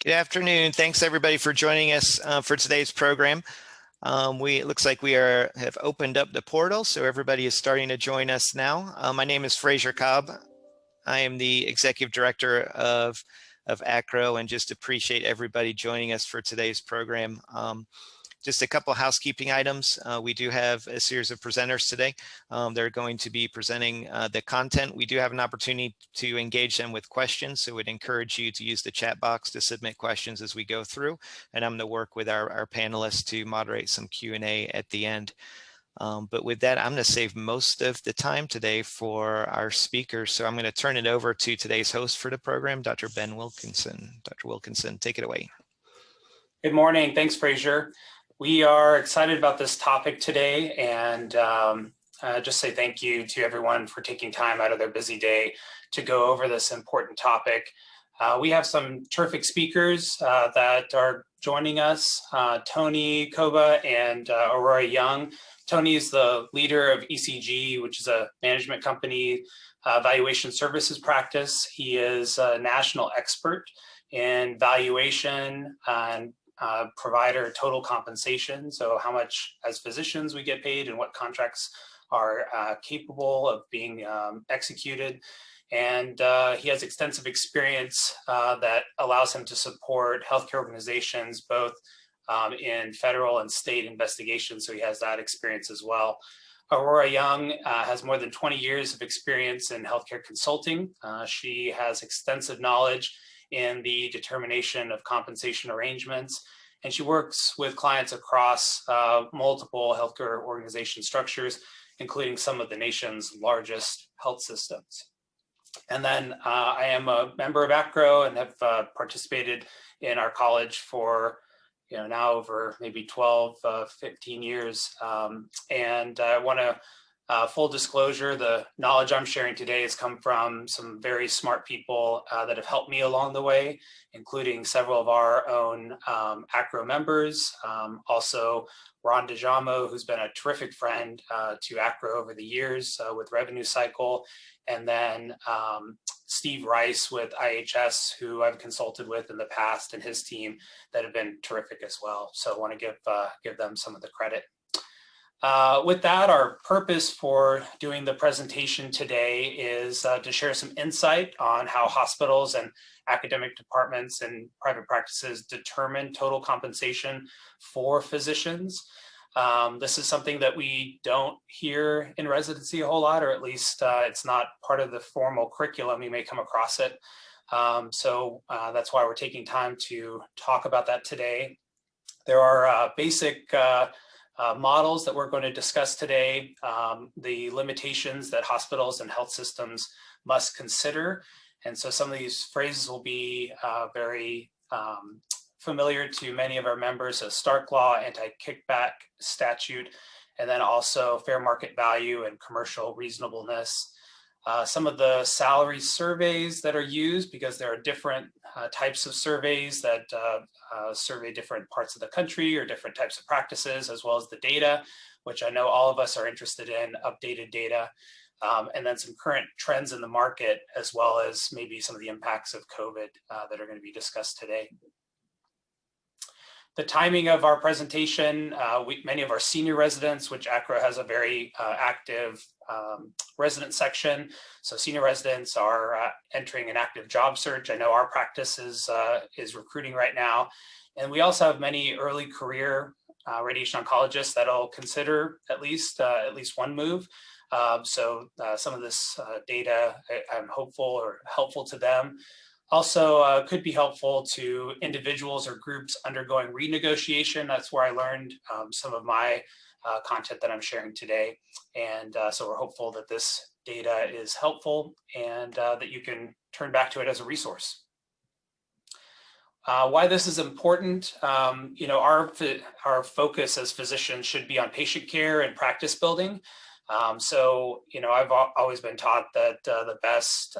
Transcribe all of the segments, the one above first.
Good afternoon. Thanks everybody for joining us for today's program. It looks like we have opened up the portal, so everybody is starting to join us now. My name is Fraser Cobb. I am the Executive Director of ACRO, and just appreciate everybody joining us for today's program. Just a couple housekeeping items. We do have a series of presenters today. They're going to be presenting the content. We do have an opportunity to engage them with questions, so we'd encourage you to use the chat box to submit questions as we go through. And I'm going to work with our panelists to moderate some Q&A at the end. But with that, I'm going to save most of the time today for our speakers. So I'm going to turn it over to today's host for the program, Dr. Ben Wilkinson. Dr. Wilkinson, take it away. Good morning. Thanks, Fraser. We are excited about this topic today, and just say thank you to everyone for taking time out of their busy day to go over this important topic. We have some terrific speakers that are joining us, Tony Koba and Aurora Young. Tony is the leader of ECG, which is a management company valuation services practice. He is a national expert in valuation and provider total compensation, so how much as physicians we get paid and what contracts are capable of being executed. And he has extensive experience that allows him to support healthcare organizations both in federal and state investigations, so he has that experience as well. Aurora Young has more than 20 years of experience in healthcare consulting. She has extensive knowledge in the determination of compensation arrangements, and she works with clients across multiple healthcare organization structures, including some of the nation's largest health systems. And then I am a member of ACRO and have participated in our college for now over maybe 12, 15 years. And I want to full disclosure, the knowledge I'm sharing today has come from some very smart people that have helped me along the way, including several of our own ACRO members. Also, Ron DeJamo, who's been a terrific friend to ACRO over the years with Revenue Cycle, and then Steve Rice with IHS, who I've consulted with in the past, and his team that have been terrific as well. So I want to give them some of the credit. With that, our purpose for doing the presentation today is to share some insight on how hospitals and academic departments and private practices determine total compensation for physicians. This is something that we don't hear in residency a whole lot, or at least it's not part of the formal curriculum. You may come across it. So that's why we're taking time to talk about that today. There are basic models that we're going to discuss today, the limitations that hospitals and health systems must consider. And so some of these phrases will be very familiar to many of our members: so Stark Law, anti-kickback statute, and then also fair market value and commercial reasonableness. Some of the salary surveys that are used, because there are different types of surveys that survey different parts of the country or different types of practices, as well as the data, which I know all of us are interested in, updated data, and then some current trends in the market, as well as maybe some of the impacts of COVID that are going to be discussed today. The timing of our presentation, many of our senior residents, which ACRO has a very active resident section. So senior residents are entering an active job search. I know our practice is recruiting right now. And we also have many early career radiation oncologists that'll consider at least one move. So some of this data, I'm hopeful or helpful to them. Also could be helpful to individuals or groups undergoing renegotiation. That's where I learned some of my content that I'm sharing today. And so we're hopeful that this data is helpful and that you can turn back to it as a resource. Why this is important, our focus as physicians should be on patient care and practice building. So, I've always been taught that the best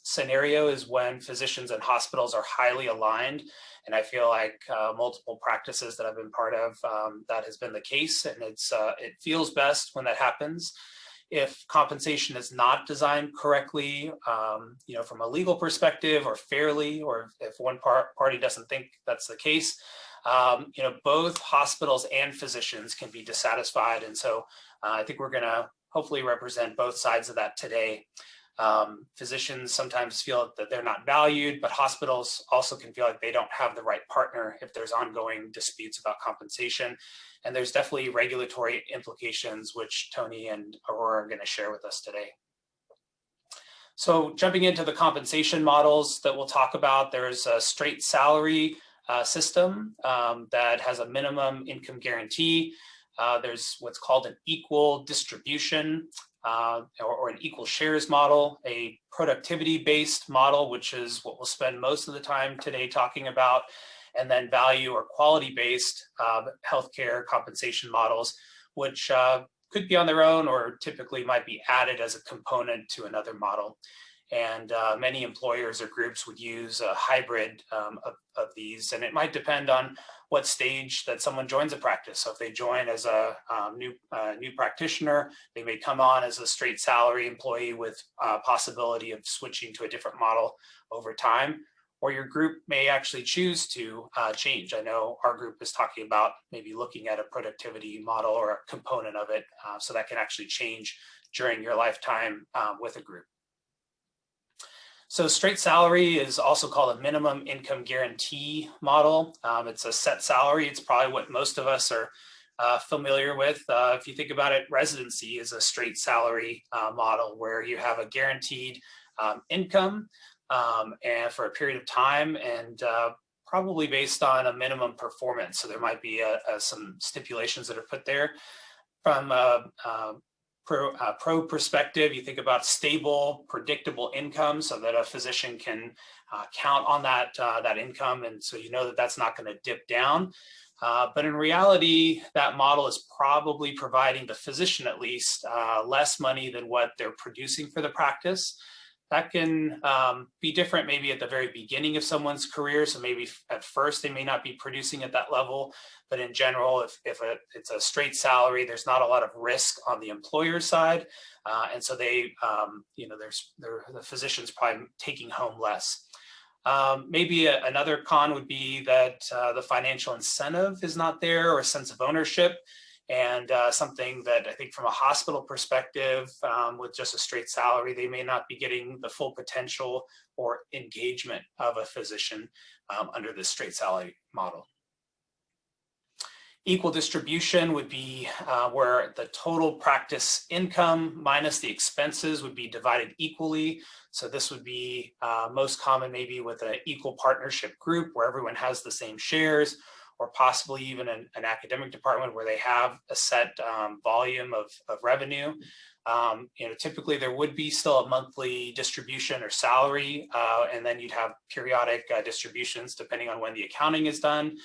scenario is when physicians and hospitals are highly aligned. And I feel like multiple practices that I've been part of, that has been the case. And it feels best when that happens. if compensation is not designed correctly, from a legal perspective or fairly, or if one party doesn't think that's the case, both hospitals and physicians can be dissatisfied. And so I think we're going to hopefully represent both sides of that today. Physicians sometimes feel that they're not valued, but hospitals also can feel like they don't have the right partner if there's ongoing disputes about compensation. And there's definitely regulatory implications, which Tony and Aurora are going to share with us today. So jumping into the compensation models that we'll talk about, there's a straight salary system that has a minimum income guarantee. There's what's called an equal distribution or an equal shares model, a productivity-based model, which is what we'll spend most of the time today talking about, and then value or quality-based healthcare compensation models, which could be on their own or typically might be added as a component to another model. And many employers or groups would use a hybrid of these, and it might depend on what stage that someone joins a practice. So if they join as a new practitioner, they may come on as a straight salary employee with possibility of switching to a different model over time, or your group may actually choose to change. I know our group is talking about maybe looking at a productivity model or a component of it, so that can actually change during your lifetime with a group. So straight salary is also called a minimum income guarantee model. It's a set salary. It's probably what most of us are familiar with. If you think about it, residency is a straight salary model where you have a guaranteed income and for a period of time, and probably based on a minimum performance. So there might be some stipulations that are put there. From pro perspective, you think about stable, predictable income so that a physician can count on that income, and so you know that that's not going to dip down. But in reality, that model is probably providing the physician at least less money than what they're producing for the practice. That can be different maybe at the very beginning of someone's career. So maybe at first they may not be producing at that level, but in general, if it's a straight salary, there's not a lot of risk on the employer side. And so they, the physician's probably taking home less. Maybe another con would be that the financial incentive is not there, or a sense of ownership. And something that I think from a hospital perspective, with just a straight salary, they may not be getting the full potential or engagement of a physician under this straight salary model. Equal distribution would be where the total practice income minus the expenses would be divided equally. So this would be most common maybe with an equal partnership group where everyone has the same shares, or possibly even an academic department where they have a set volume of revenue. Typically there would be still a monthly distribution or salary, and then you'd have periodic distributions depending on when the accounting is done.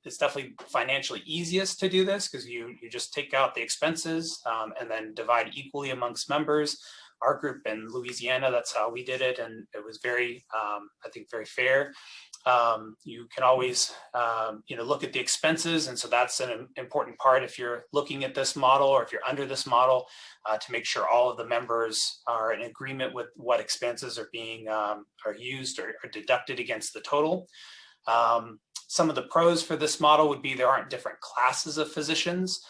It's definitely financially easiest to do this because you just take out the expenses and then divide equally amongst members. Our group in Louisiana, that's how we did it, and it was very, I think, very fair. You can always, look at the expenses, and so that's an important part if you're looking at this model or if you're under this model, to make sure all of the members are in agreement with what expenses are being are used or deducted against the total. Some of the pros for this model would be there aren't different classes of physicians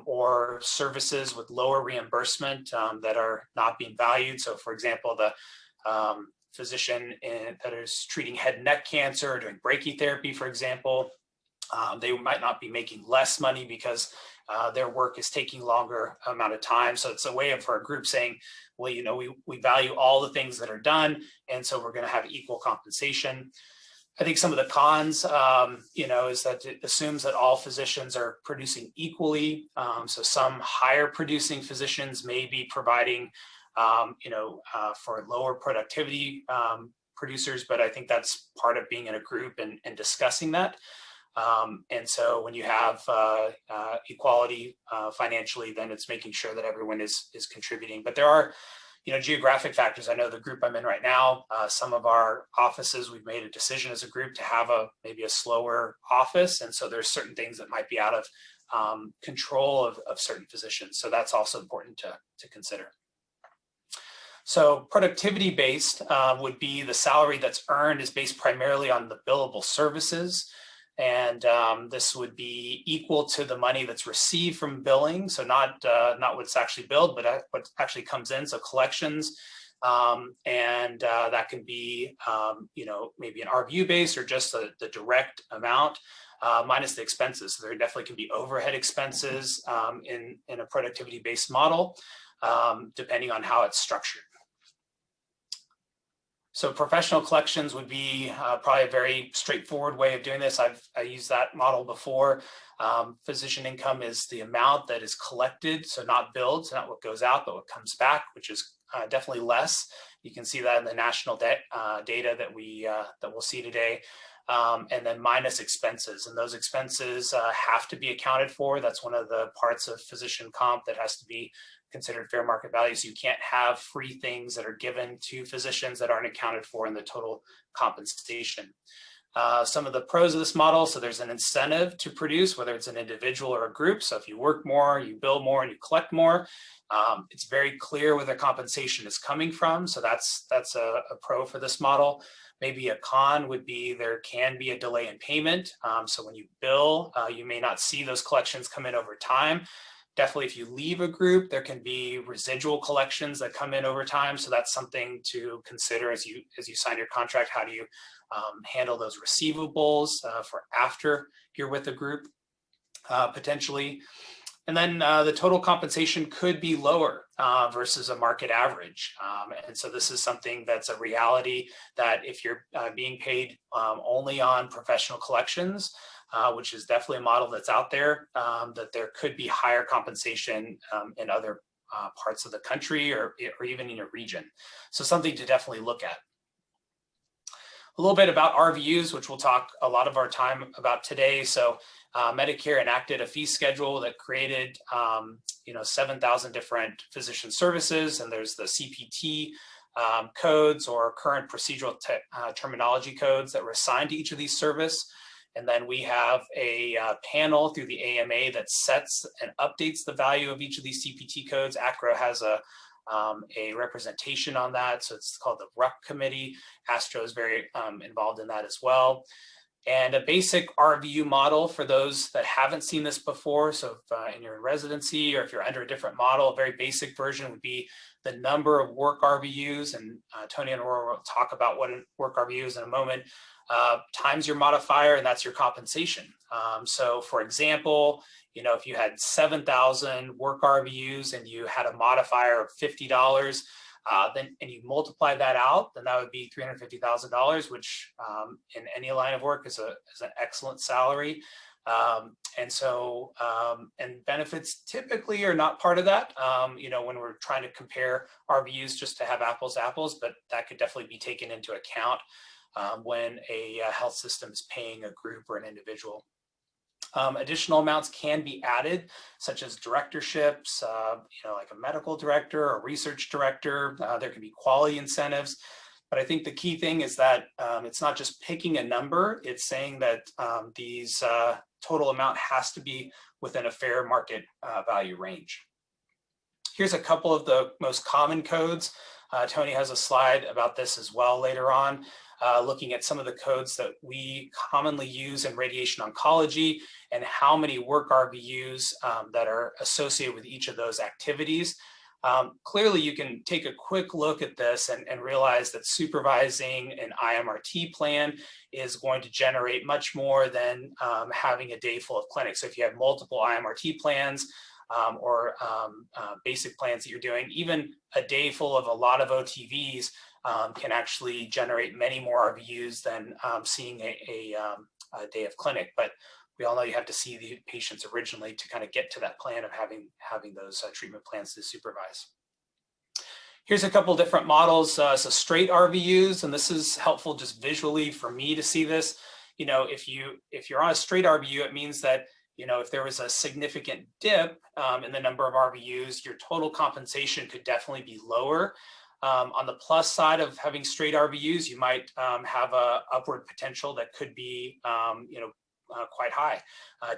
or services with lower reimbursement that are not being valued. So for example, the physician that is treating head and neck cancer, doing brachytherapy, for example, they might not be making less money because their work is taking longer amount of time. So it's a way for a group saying, well, we value all the things that are done, and so we're going to have equal compensation. I think some of the cons, is that it assumes that all physicians are producing equally. So some higher producing physicians may be providing, for lower productivity producers, but I think that's part of being in a group and discussing that. And so when you have equality financially, then it's making sure that everyone is contributing. But there are, geographic factors. I know the group I'm in right now, some of our offices, we've made a decision as a group to have maybe a slower office. And so there's certain things that might be out of control of certain physicians. So that's also important to consider. So productivity-based would be the salary that's earned is based primarily on the billable services. And this would be equal to the money that's received from billing. So not what's actually billed, but what actually comes in. So collections, and that can be, maybe an RVU based or just the direct amount minus the expenses. So there definitely can be overhead expenses in a productivity-based model, depending on how it's structured. So professional collections would be probably a very straightforward way of doing this. I used that model before. Physician income is the amount that is collected, so not billed, so not what goes out, but what comes back, which is definitely less. You can see that in the national data that we'll see today. And then minus expenses, and those expenses have to be accounted for. That's one of the parts of physician comp that has to be considered fair market value. So you can't have free things that are given to physicians that aren't accounted for in the total compensation. Some of the pros of this model, so there's an incentive to produce, whether it's an individual or a group. So if you work more, you bill more, and you collect more, it's very clear where the compensation is coming from. So that's a pro for this model. Maybe a con would be there can be a delay in payment. So when you bill, you may not see those collections come in over time. Definitely, if you leave a group, there can be residual collections that come in over time. So that's something to consider as you sign your contract. How do you handle those receivables for after you're with a group, potentially? And then the total compensation could be lower versus a market average. And so this is something that's a reality, that if you're being paid only on professional collections, which is definitely a model that's out there, that there could be higher compensation in other parts of the country or even in your region. So something to definitely look at. A little bit about RVUs, which we'll talk a lot of our time about today. So Medicare enacted a fee schedule that created 7,000 different physician services, and there's the CPT codes or current procedural terminology codes that were assigned to each of these services. And then we have a panel through the AMA that sets and updates the value of each of these CPT codes. ACRA has a representation on that, so it's called the RUC committee. ASTRO is very involved in that as well. And a basic RVU model for those that haven't seen this before, so if in your residency or if you're under a different model, a very basic version would be the number of work RVUs, and Tony and Aurora will talk about what a work RVU is in a moment, times your modifier, and that's your compensation. So for example, if you had 7,000 work RVUs and you had a modifier of $50, and you multiply that out, then that would be $350,000, which in any line of work is an excellent salary. And benefits typically are not part of that, when we're trying to compare RVUs just to have apples to apples, but that could definitely be taken into account when a health system is paying a group or an individual. Additional amounts can be added, such as directorships, like a medical director or research director. There can be quality incentives. But I think the key thing is that it's not just picking a number, it's saying that these total amount has to be within a fair market value range. Here's a couple of the most common codes. Tony has a slide about this as well later on, looking at some of the codes that we commonly use in radiation oncology and how many work RVUs that are associated with each of those activities. Clearly, you can take a quick look at this and realize that supervising an IMRT plan is going to generate much more than having a day full of clinics. So if you have multiple IMRT plans or basic plans that you're doing, even a day full of a lot of OTVs can actually generate many more RVUs than seeing a day of clinic. But we all know you have to see the patients originally to kind of get to that plan of having those treatment plans to supervise. Here's a couple different models. So straight RVUs, and this is helpful just visually for me to see this. If you're on a straight RVU, it means that if there was a significant dip in the number of RVUs, your total compensation could definitely be lower. On the plus side of having straight RVUs, you might have a upward potential that could be, quite high,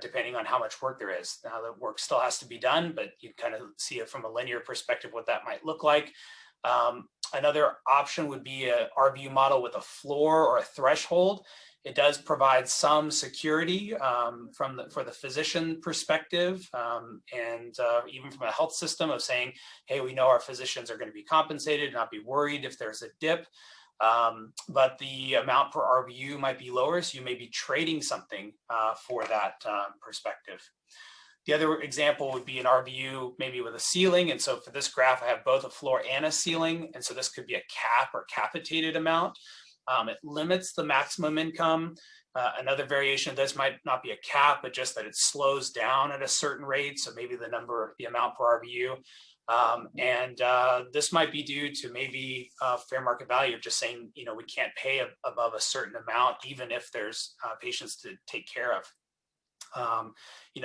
depending on how much work there is. Now, the work still has to be done, but you kind of see it from a linear perspective what that might look like. Another option would be a RVU model with a floor or a threshold. It does provide some security for the physician perspective, and even from a health system of saying, hey, we know our physicians are going to be compensated, not be worried if there's a dip. But the amount per RVU might be lower, so you may be trading something for that perspective. The other example would be an RVU maybe with a ceiling. And so for this graph, I have both a floor and a ceiling. And so this could be a cap or capitated amount. It limits the maximum income. Another variation of this might not be a cap, but just that it slows down at a certain rate. So maybe the amount per RVU. This might be due to maybe fair market value of just saying, we can't pay above a certain amount, even if there's patients to take care of.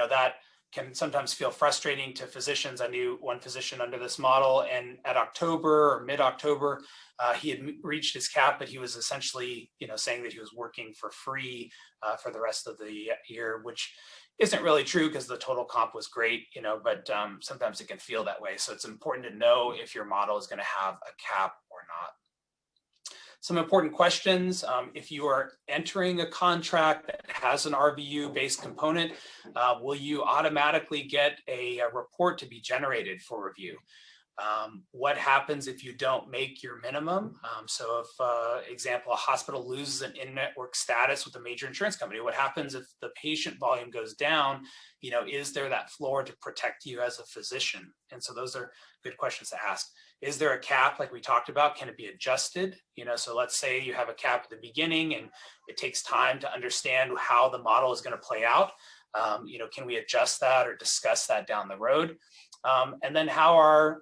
That can sometimes feel frustrating to physicians. I knew one physician under this model, and at October or mid-October, he had reached his cap, but he was essentially, saying that he was working for free for the rest of the year, which isn't really true because the total comp was great, but sometimes it can feel that way. So it's important to know if your model is going to have a cap or not. Some important questions. If you are entering a contract that has an RVU-based component, will you automatically get a report to be generated for review? What happens if you don't make your minimum? So if, example, a hospital loses an in-network status with a major insurance company, what happens if the patient volume goes down? Is there that floor to protect you as a physician? And so those are good questions to ask. Is there a cap like we talked about? Can it be adjusted? So let's say you have a cap at the beginning and it takes time to understand how the model is going to play out. Can we adjust that or discuss that down the road? And then how are,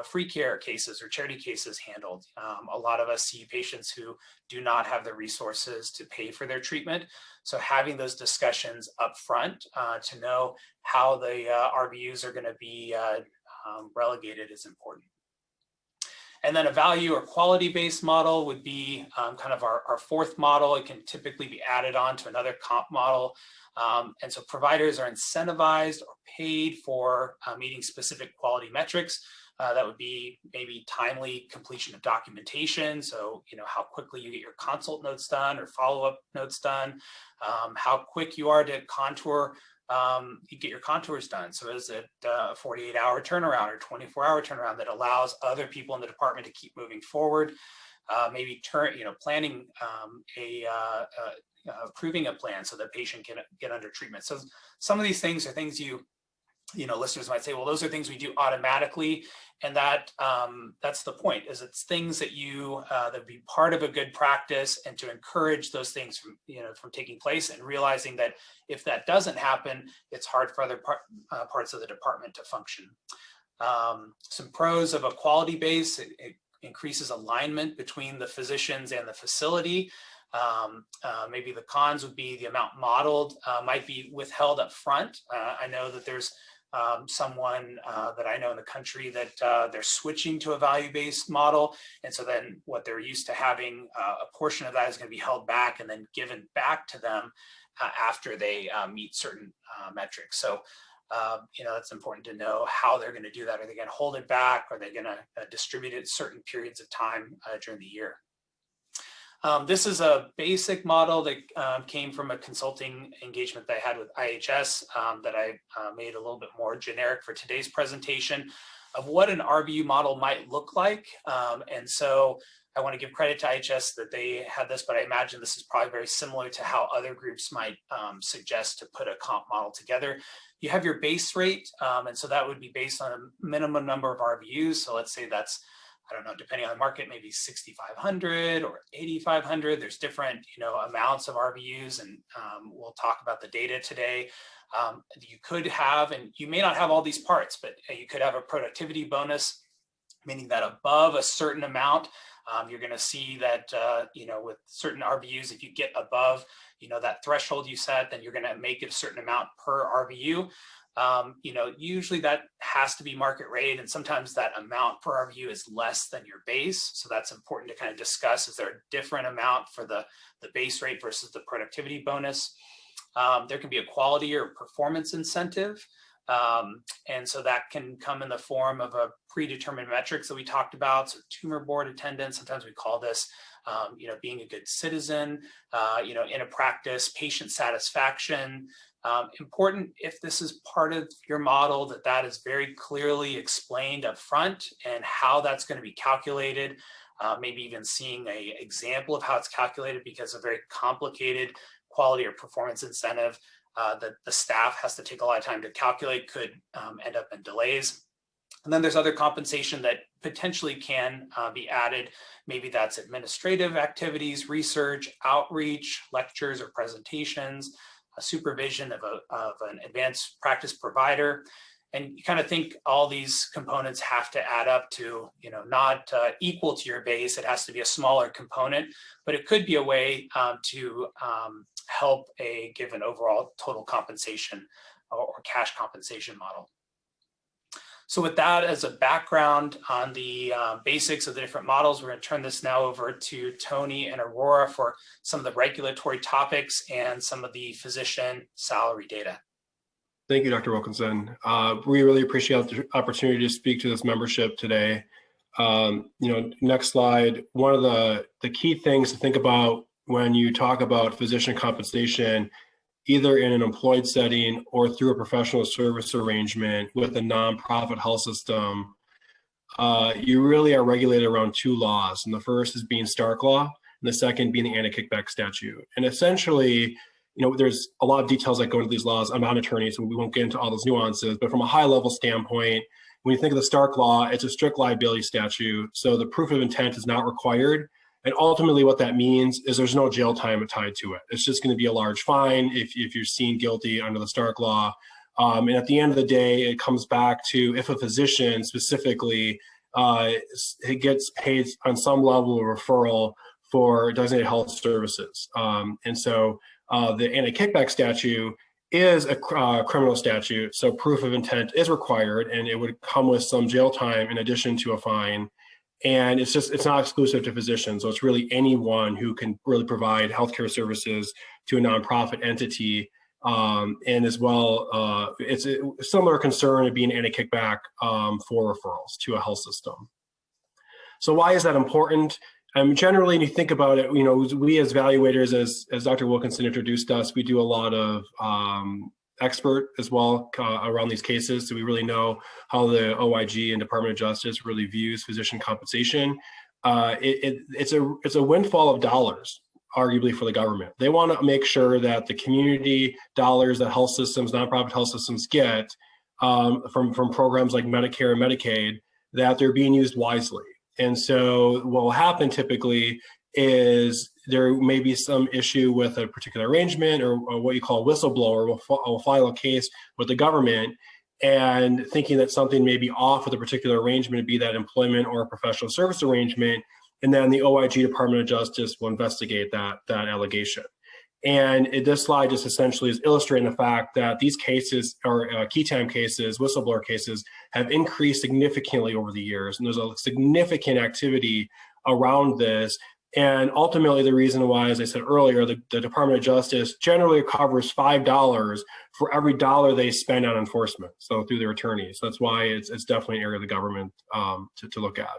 free care cases or charity cases handled? A lot of us see patients who do not have the resources to pay for their treatment. So having those discussions up front to know how the RVUs are going to be relegated is important. And then a value or quality-based model would be kind of our fourth model. It can typically be added on to another comp model. And so providers are incentivized or paid for meeting specific quality metrics. That would be maybe timely completion of documentation. So, how quickly you get your consult notes done or follow-up notes done, how quick you are to contour, you get your contours done. So is it a 48-hour turnaround or 24-hour turnaround that allows other people in the department to keep moving forward? Maybe planning approving a plan so the patient can get under treatment. So some of these things are things listeners might say, well, those are things we do automatically. And that's the point, is it's things that that be part of a good practice, and to encourage those things from taking place, and realizing that if that doesn't happen, it's hard for other parts of the department to function. Some pros of a quality base: it increases alignment between the physicians and the facility. Maybe the cons would be the amount modeled might be withheld up front. I know that there's someone that I know in the country that they're switching to a value-based model. And so then what they're used to having, a portion of that is going to be held back and then given back to them after they meet certain metrics. So, it's important to know how they're going to do that. Are they going to hold it back? Are they going to distribute it certain periods of time during the year? This is a basic model that came from a consulting engagement that I had with IHS that I made a little bit more generic for today's presentation of what an RVU model might look like. And so I want to give credit to IHS that they had this, but I imagine this is probably very similar to how other groups might suggest to put a comp model together. You have your base rate, and so that would be based on a minimum number of RVUs. So let's say that's, I don't know, depending on the market, maybe 6,500 or 8,500. There's different, amounts of RVUs, and we'll talk about the data today. You could have, and you may not have all these parts, but you could have a productivity bonus, meaning that above a certain amount, you're going to see that, with certain RVUs, if you get above, that threshold you set, then you're going to make it a certain amount per RVU. Usually that has to be market rate, and sometimes that amount per RVU is less than your base. So that's important to kind of discuss. Is there a different amount for the base rate versus the productivity bonus? There can be a quality or performance incentive. And so that can come in the form of a predetermined metrics that we talked about. So tumor board attendance, sometimes we call this, being a good citizen, in a practice, patient satisfaction. Important, if this is part of your model, that is very clearly explained up front and how that's going to be calculated, maybe even seeing an example of how it's calculated, because a very complicated quality or performance incentive that the staff has to take a lot of time to calculate could end up in delays. And then there's other compensation that potentially can be added. Maybe that's administrative activities, research, outreach, lectures or presentations, supervision of an advanced practice provider. And you kind of think all these components have to add up to, not equal to your base. It has to be a smaller component, but it could be a way to help give an overall total compensation or cash compensation model. So with that as a background on the basics of the different models, we're going to turn this now over to Tony and Aurora for some of the regulatory topics and some of the physician salary data. Thank you, Dr. Wilkinson. We really appreciate the opportunity to speak to this membership today. Next slide. One of the key things to think about when you talk about physician compensation, either in an employed setting or through a professional service arrangement with a nonprofit health system, you really are regulated around two laws. And the first is being Stark Law, and the second being the anti-kickback statute. And essentially, there's a lot of details that go into these laws. I'm not an attorney, so we won't get into all those nuances. But from a high level standpoint, when you think of the Stark Law, it's a strict liability statute. So the proof of intent is not required. And ultimately what that means is there's no jail time tied to it. It's just going to be a large fine if you're seen guilty under the Stark Law. And at the end of the day, it comes back to if a physician specifically gets paid on some level of referral for designated health services. And so the anti-kickback statute is a criminal statute. So proof of intent is required, and it would come with some jail time in addition to a fine. And it's not exclusive to physicians. So it's really anyone who can really provide healthcare services to a nonprofit entity. And as well, it's a similar concern of being anti-kickback for referrals to a health system. So why is that important? Generally, when you think about it, we as evaluators, as Dr. Wilkinson introduced us, we do a lot of expert as well around these cases. So we really know how the OIG and Department of Justice really views physician compensation. It's a windfall of dollars, arguably, for the government. They want to make sure that the community dollars that health systems, nonprofit health systems get from programs like Medicare and Medicaid, that they're being used wisely. And so what will happen typically is there may be some issue with a particular arrangement, or what you call a whistleblower will file a case with the government and thinking that something may be off with a particular arrangement, be that employment or a professional service arrangement, and then the OIG, Department of Justice, will investigate that allegation. And this slide just essentially is illustrating the fact that these cases, or key time cases, whistleblower cases, have increased significantly over the years. And there's a significant activity around this. And ultimately, the reason why, as I said earlier, the Department of Justice generally covers $5 for every dollar they spend on enforcement, so through their attorneys. That's why it's definitely an area of the government to look at.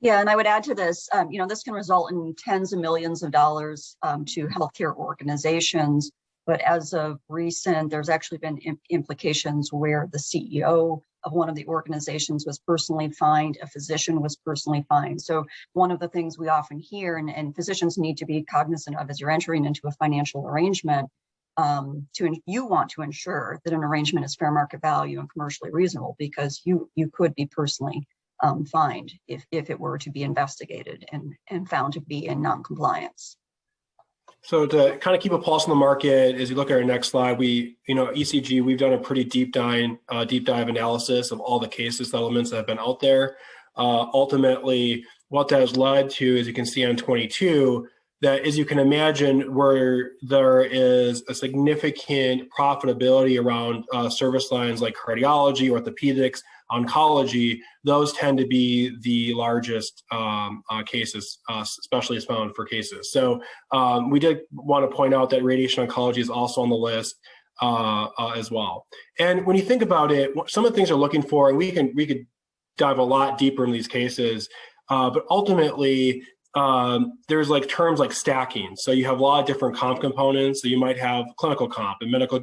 Yeah, and I would add to this, this can result in tens of millions of dollars to healthcare organizations. But as of recent, there's actually been implications where the CEO of one of the organizations was personally fined, a physician was personally fined. So one of the things we often hear, and physicians need to be cognizant of as you're entering into a financial arrangement, you want to ensure that an arrangement is fair market value and commercially reasonable, because you could be personally fined if it were to be investigated and found to be in non-compliance. So to kind of keep a pulse on the market, as you look at our next slide, ECG, we've done a pretty deep dive analysis of all the case settlements that have been out there. Ultimately, what that has led to, as you can see on 22, that, as you can imagine, where there is a significant profitability around service lines like cardiology, orthopedics, oncology, those tend to be the largest cases, especially as found for cases. So we did want to point out that radiation oncology is also on the list as well. And when you think about it, some of the things they're looking for, and we could dive a lot deeper in these cases, but ultimately, there's like terms like stacking. So you have a lot of different comp components. So you might have clinical comp and medical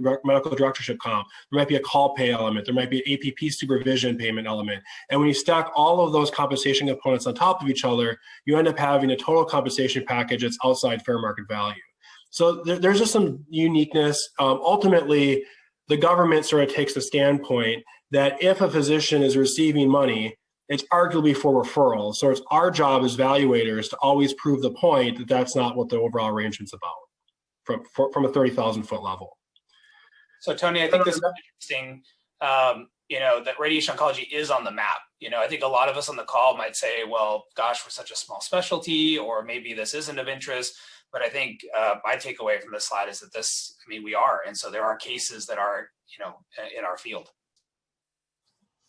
directorship comp. There might be a call pay element. There might be an APP supervision payment element. And when you stack all of those compensation components on top of each other, you end up having a total compensation package that's outside fair market value. So there's just some uniqueness. Ultimately, the government sort of takes the standpoint that if a physician is receiving money, it's arguably for referral. So it's our job as evaluators to always prove the point that that's not what the overall arrangement's about from a 30,000 foot level. So Tony, I think this is interesting, that radiation oncology is on the map. I think a lot of us on the call might say, well, gosh, we're such a small specialty, or maybe this isn't of interest. But I think my takeaway from this slide is that we are. And so there are cases that are, in our field.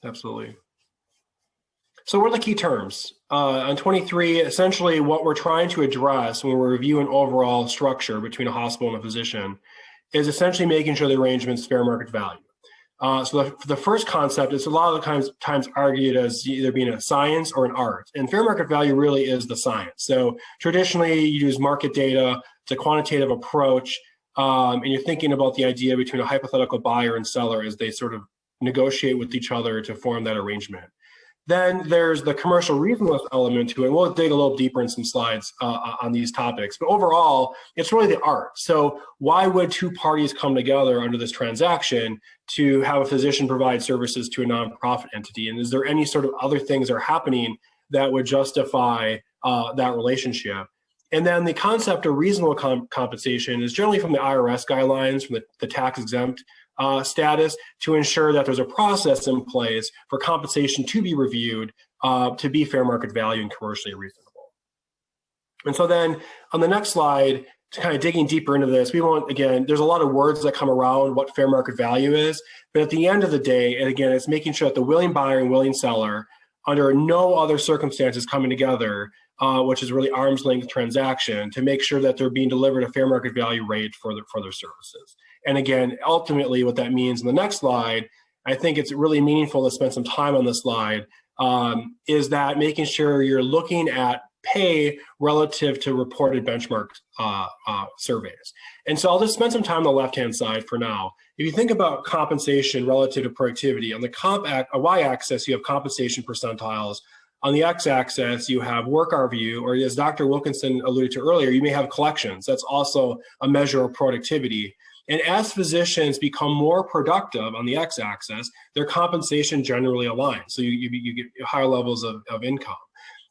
Absolutely. So what are the key terms? On 23, essentially what we're trying to address when we're reviewing overall structure between a hospital and a physician is essentially making sure the arrangement's fair market value. So the first concept is a lot of the times argued as either being a science or an art. And fair market value really is the science. So traditionally you use market data, it's a quantitative approach, and you're thinking about the idea between a hypothetical buyer and seller as they sort of negotiate with each other to form that arrangement. Then there's the commercial reasonableness element to it. We'll dig a little deeper in some slides on these topics. But overall, it's really the art. So why would two parties come together under this transaction to have a physician provide services to a nonprofit entity? And is there any sort of other things that are happening that would justify that relationship? And then the concept of reasonable compensation is generally from the IRS guidelines, from the tax exempt status, to ensure that there's a process in place for compensation to be reviewed to be fair market value and commercially reasonable. And so then on the next slide, to kind of digging deeper into this, there's a lot of words that come around what fair market value is, but at the end of the day, and again, it's making sure that the willing buyer and willing seller, under no other circumstances coming together, which is really arm's length transaction, to make sure that they're being delivered a fair market value rate for their services. And again, ultimately what that means in the next slide, I think it's really meaningful to spend some time on this slide, is that making sure you're looking at pay relative to reported benchmark surveys. And so I'll just spend some time on the left-hand side for now. If you think about compensation relative to productivity, on the y-axis, you have compensation percentiles. On the x-axis, you have work review, or as Dr. Wilkinson alluded to earlier, you may have collections. That's also a measure of productivity. And as physicians become more productive on the x-axis, their compensation generally aligns. So you get higher levels of income.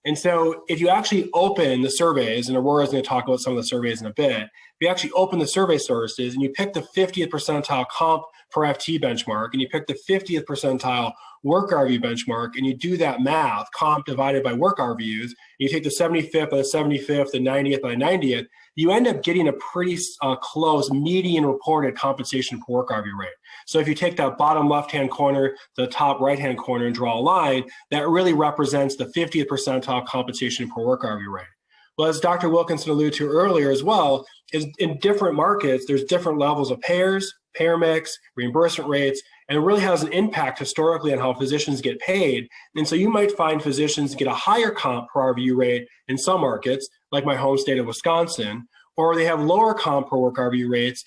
And so if you actually open the surveys, and Aurora's going to talk about some of the surveys in a bit, if you actually open the survey sources and you pick the 50th percentile comp per FT benchmark, and you pick the 50th percentile work RVU benchmark, and you do that math, comp divided by work RVUs, and you take the 75th by the 75th, the 90th by the 90th, you end up getting a pretty close median reported compensation per work RVU rate. So if you take that bottom left-hand corner to the top right-hand corner and draw a line, that really represents the 50th percentile compensation per work RVU rate. Well, as Dr. Wilkinson alluded to earlier as well, is in different markets, there's different levels of payers, payer mix, reimbursement rates, and it really has an impact historically on how physicians get paid. And so you might find physicians get a higher comp per RVU rate in some markets, like my home state of Wisconsin, or they have lower comp per work RVU rates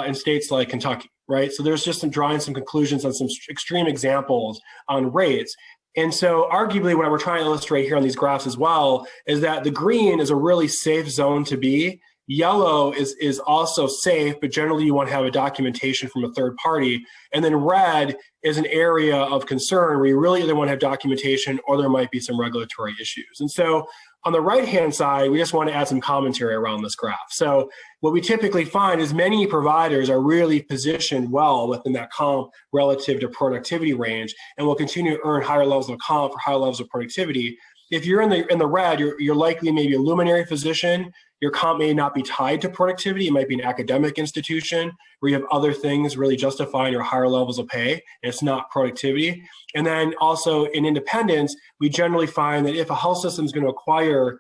in states like Kentucky, right? So there's just drawing some conclusions on some extreme examples on rates. And so arguably what we're trying to illustrate here on these graphs as well is that the green is a really safe zone to be. Yellow is also safe, but generally you want to have a documentation from a third party. And then red is an area of concern where you really either want to have documentation or there might be some regulatory issues. And so on the right-hand side, we just want to add some commentary around this graph. So what we typically find is many providers are really positioned well within that comp relative to productivity range and will continue to earn higher levels of comp for higher levels of productivity. if you're in the red, you're likely maybe a luminary physician. Your comp may not be tied to productivity. It might be an academic institution where you have other things really justifying your higher levels of pay, and it's not productivity. And then also in independence, we generally find that if a health system is going to acquire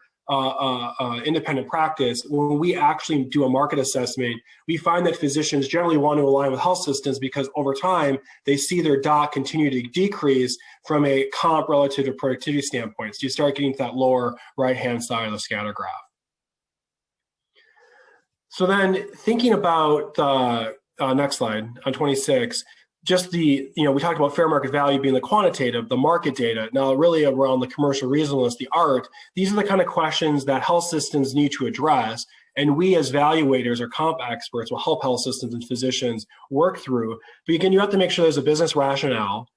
independent practice, when we actually do a market assessment, we find that physicians generally want to align with health systems because over time, they see their doc continue to decrease from a comp relative to productivity standpoint. So you start getting to that lower right-hand side of the scatter graph. So then thinking about the next slide on 26, just we talked about fair market value being the quantitative, the market data. Now really around the commercial reasonableness, the art, these are the kind of questions that health systems need to address. And we as valuators or comp experts will help health systems and physicians work through. But again, you have to make sure there's a business rationale,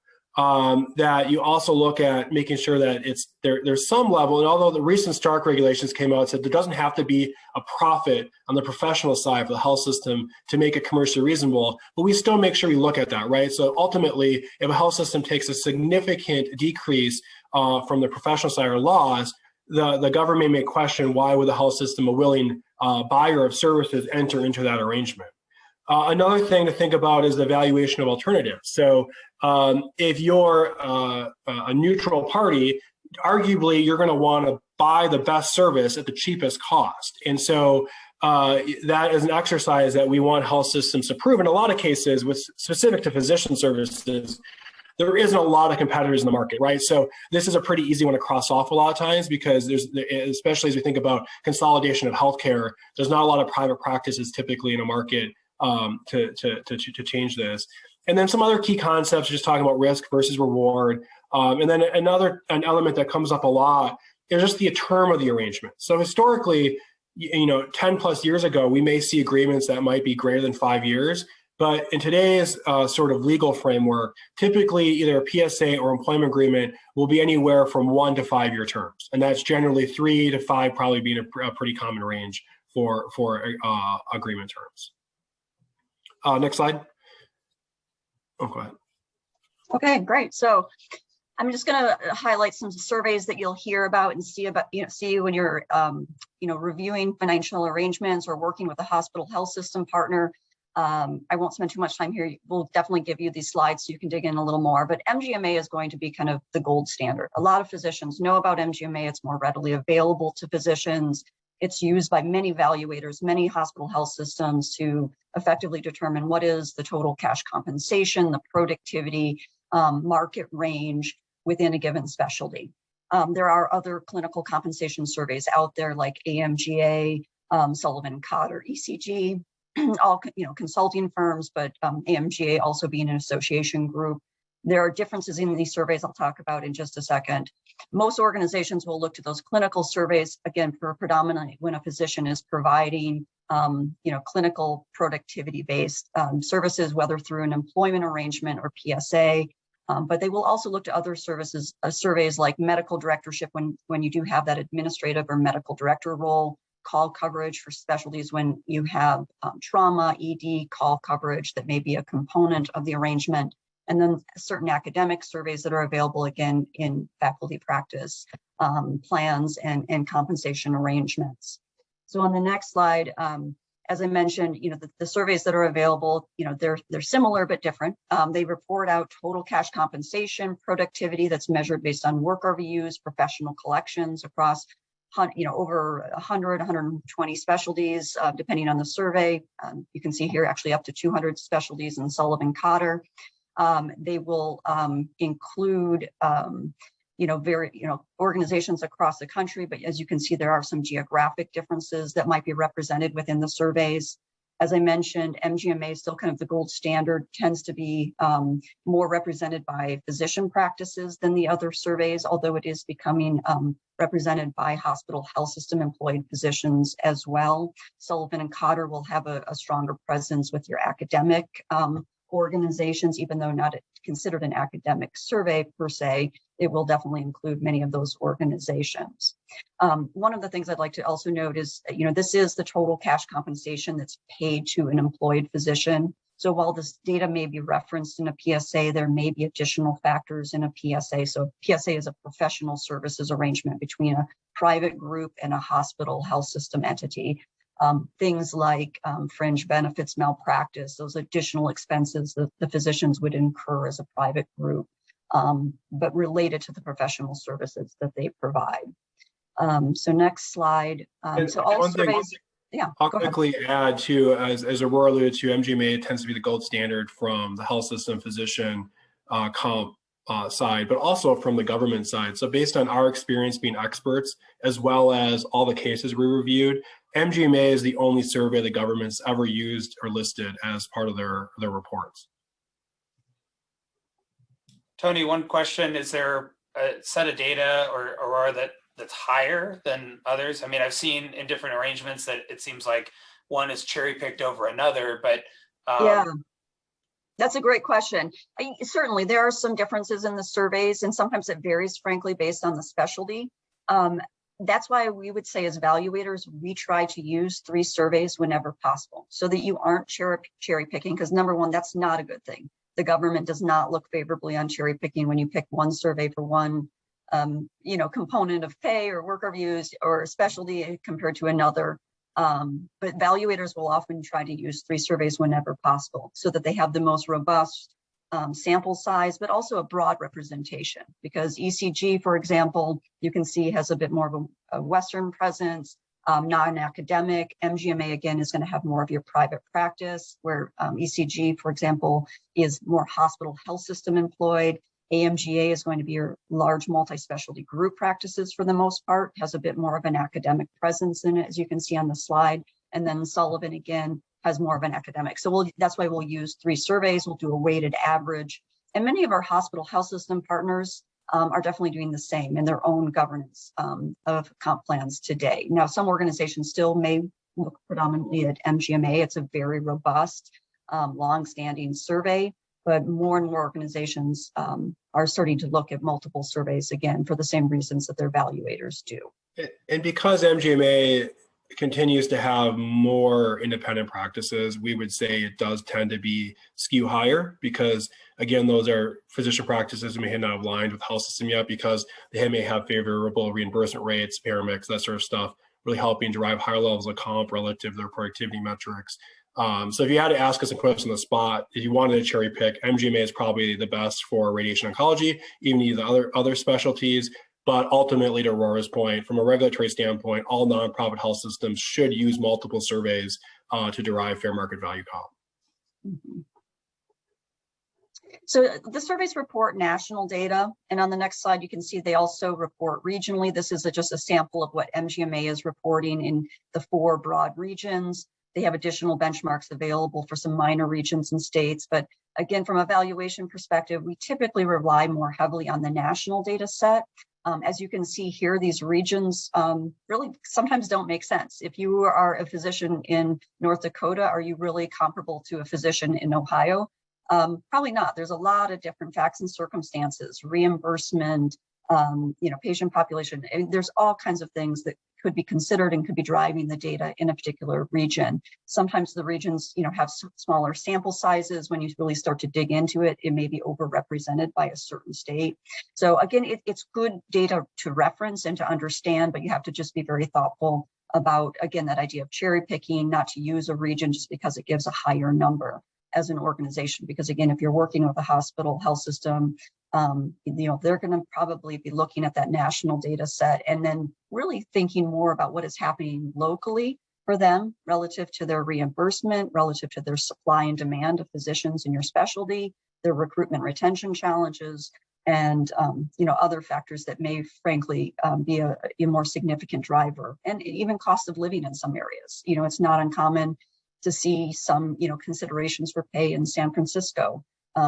that you also look at making sure that there's some level, and although the recent Stark regulations came out, it said there doesn't have to be a profit on the professional side for the health system to make it commercially reasonable, but we still make sure we look at that, right? So ultimately, if a health system takes a significant decrease from the professional side or loss, the government may question why would the health system, a willing buyer of services, enter into that arrangement. Another thing to think about is the valuation of alternatives. So if you're a neutral party, arguably you're going to want to buy the best service at the cheapest cost. And so that is an exercise that we want health systems to prove. In a lot of cases, with specific to physician services, there isn't a lot of competitors in the market, right? So this is a pretty easy one to cross off a lot of times because especially as we think about consolidation of healthcare, there's not a lot of private practices typically in a market to change this. And then some other key concepts, just talking about risk versus reward. And then an element that comes up a lot is just the term of the arrangement. So historically, 10 plus years ago, we may see agreements that might be greater than 5 years. But in today's sort of legal framework, typically either a PSA or employment agreement will be anywhere from 1 to 5 year terms. And that's generally 3 to 5 probably being a pretty common range for agreement terms. Next slide. Oh, go ahead. Okay, great. So I'm just going to highlight some surveys that you'll hear about and see when you're, reviewing financial arrangements or working with a hospital health system partner. I won't spend too much time here. We'll definitely give you these slides so you can dig in a little more, but MGMA is going to be kind of the gold standard. A lot of physicians know about MGMA. It's more readily available to physicians. It's used by many evaluators, many hospital health systems to effectively determine what is the total cash compensation, the productivity, market range within a given specialty. There are other clinical compensation surveys out there like AMGA, Sullivan & Cotter, ECG, all consulting firms, but AMGA also being an association group. There are differences in these surveys I'll talk about in just a second. Most organizations will look to those clinical surveys, again, for predominantly when a physician is providing, clinical productivity-based services, whether through an employment arrangement or PSA. But they will also look to other services, surveys like medical directorship when you do have that administrative or medical director role, call coverage for specialties when you have trauma, ED, call coverage that may be a component of the arrangement. And then certain academic surveys that are available, again, in faculty practice plans and compensation arrangements. So on the next slide, as I mentioned, the surveys that are available, they're similar but different. They report out total cash compensation, productivity that's measured based on work RVUs, professional collections across over 100, 120 specialties, depending on the survey. You can see here actually up to 200 specialties in Sullivan & Cotter. They will include, organizations across the country, but as you can see, there are some geographic differences that might be represented within the surveys. As I mentioned, MGMA is still kind of the gold standard, tends to be more represented by physician practices than the other surveys, although it is becoming represented by hospital health system employed physicians as well. Sullivan & Cotter will have a stronger presence with your academic organizations, even though not considered an academic survey per se, it will definitely include many of those organizations. One of the things I'd like to also note is, this is the total cash compensation that's paid to an employed physician. So while this data may be referenced in a PSA, there may be additional factors in a PSA. So PSA is a professional services arrangement between a private group and a hospital health system entity. Things like fringe benefits, malpractice, those additional expenses that the physicians would incur as a private group, but related to the professional services that they provide. So next slide. So all surveys, yeah. I'll quickly add to, as Aurora alluded to, MGMA tends to be the gold standard from the health system physician comp side, but also from the government side. So based on our experience being experts, as well as all the cases we reviewed, MGMA is the only survey the government's ever used or listed as part of their reports. Tony, one question: is there a set of data or that's higher than others? I mean, I've seen in different arrangements that it seems like one is cherry picked over another, but yeah, that's a great question. Certainly, there are some differences in the surveys, and sometimes it varies, frankly, based on the specialty. That's why we would say, as evaluators, we try to use 3 surveys whenever possible, so that you aren't cherry picking. Because number one, that's not a good thing. The government does not look favorably on cherry picking when you pick one survey for one component of pay or work reviews or specialty compared to another. But evaluators will often try to use 3 surveys whenever possible, so that they have the most robust sample size, but also a broad representation. Because ECG, for example, you can see has a bit more of a Western presence, non-academic. MGMA, again, is going to have more of your private practice, where ECG, for example, is more hospital health system employed. AMGA is going to be your large multi-specialty group practices for the most part, has a bit more of an academic presence in it, as you can see on the slide. And then Sullivan, again, has more of an academic. So that's why we'll use 3 surveys. We'll do a weighted average. And many of our hospital health system partners are definitely doing the same in their own governance of comp plans today. Now, some organizations still may look predominantly at MGMA. It's a very robust, long-standing survey, but more and more organizations are starting to look at multiple surveys, again, for the same reasons that their evaluators do. And because MGMA continues to have more independent practices, we would say it does tend to be skew higher, because again, those are physician practices who may not have aligned with health system yet, because they may have favorable reimbursement rates, payer mix, that sort of stuff, really helping drive higher levels of comp relative to their productivity metrics. So if you had to ask us and put us on the spot, if you wanted to cherry pick, MGMA is probably the best for radiation oncology, even the other specialties. But ultimately, to Aurora's point, from a regulatory standpoint, all nonprofit health systems should use multiple surveys to derive fair market value comp. Mm-hmm. So the surveys report national data, and on the next slide, you can see they also report regionally. This is just a sample of what MGMA is reporting in the 4 broad regions. They have additional benchmarks available for some minor regions and states. But again, from a valuation perspective, we typically rely more heavily on the national data set. As you can see here, these regions really sometimes don't make sense. If you are a physician in North Dakota, are you really comparable to a physician in Ohio? Probably not. There's a lot of different facts and circumstances, reimbursement, patient population. I mean, there's all kinds of things that could be considered and could be driving the data in a particular region. Sometimes the regions, have smaller sample sizes. When you really start to dig into it, it may be overrepresented by a certain state. So again, it's good data to reference and to understand, but you have to just be very thoughtful about, again, that idea of cherry picking, not to use a region just because it gives a higher number as an organization. Because again, if you're working with a hospital health system, they're going to probably be looking at that national data set and then really thinking more about what is happening locally for them relative to their reimbursement, relative to their supply and demand of physicians in your specialty, their recruitment retention challenges, and other factors that may frankly be a more significant driver, and even cost of living in some areas. It's not uncommon to see some considerations for pay in San Francisco,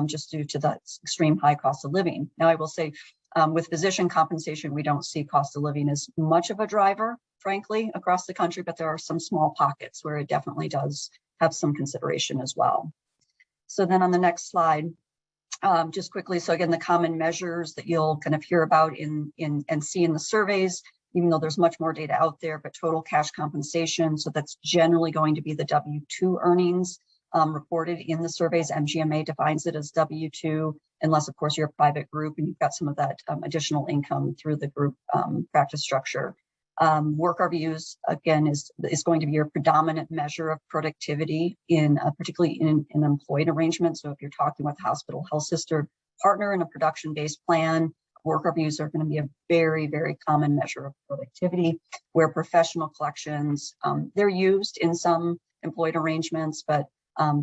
just due to that extreme high cost of living. Now, I will say with physician compensation, we don't see cost of living as much of a driver, frankly, across the country, but there are some small pockets where it definitely does have some consideration as well. So then on the next slide, just quickly, so again, the common measures that you'll kind of hear about and see in the surveys, even though there's much more data out there, but total cash compensation, so that's generally going to be the W-2 earnings. reported in the surveys. MGMA defines it as W-2, unless of course you're a private group and you've got some of that additional income through the group practice structure. Work RVUs, again, is going to be your predominant measure of productivity in particularly in an employed arrangement. So if you're talking with a hospital health system partner in a production-based plan, work RVUs are going to be a very, very common measure of productivity, where professional collections, they're used in some employed arrangements, but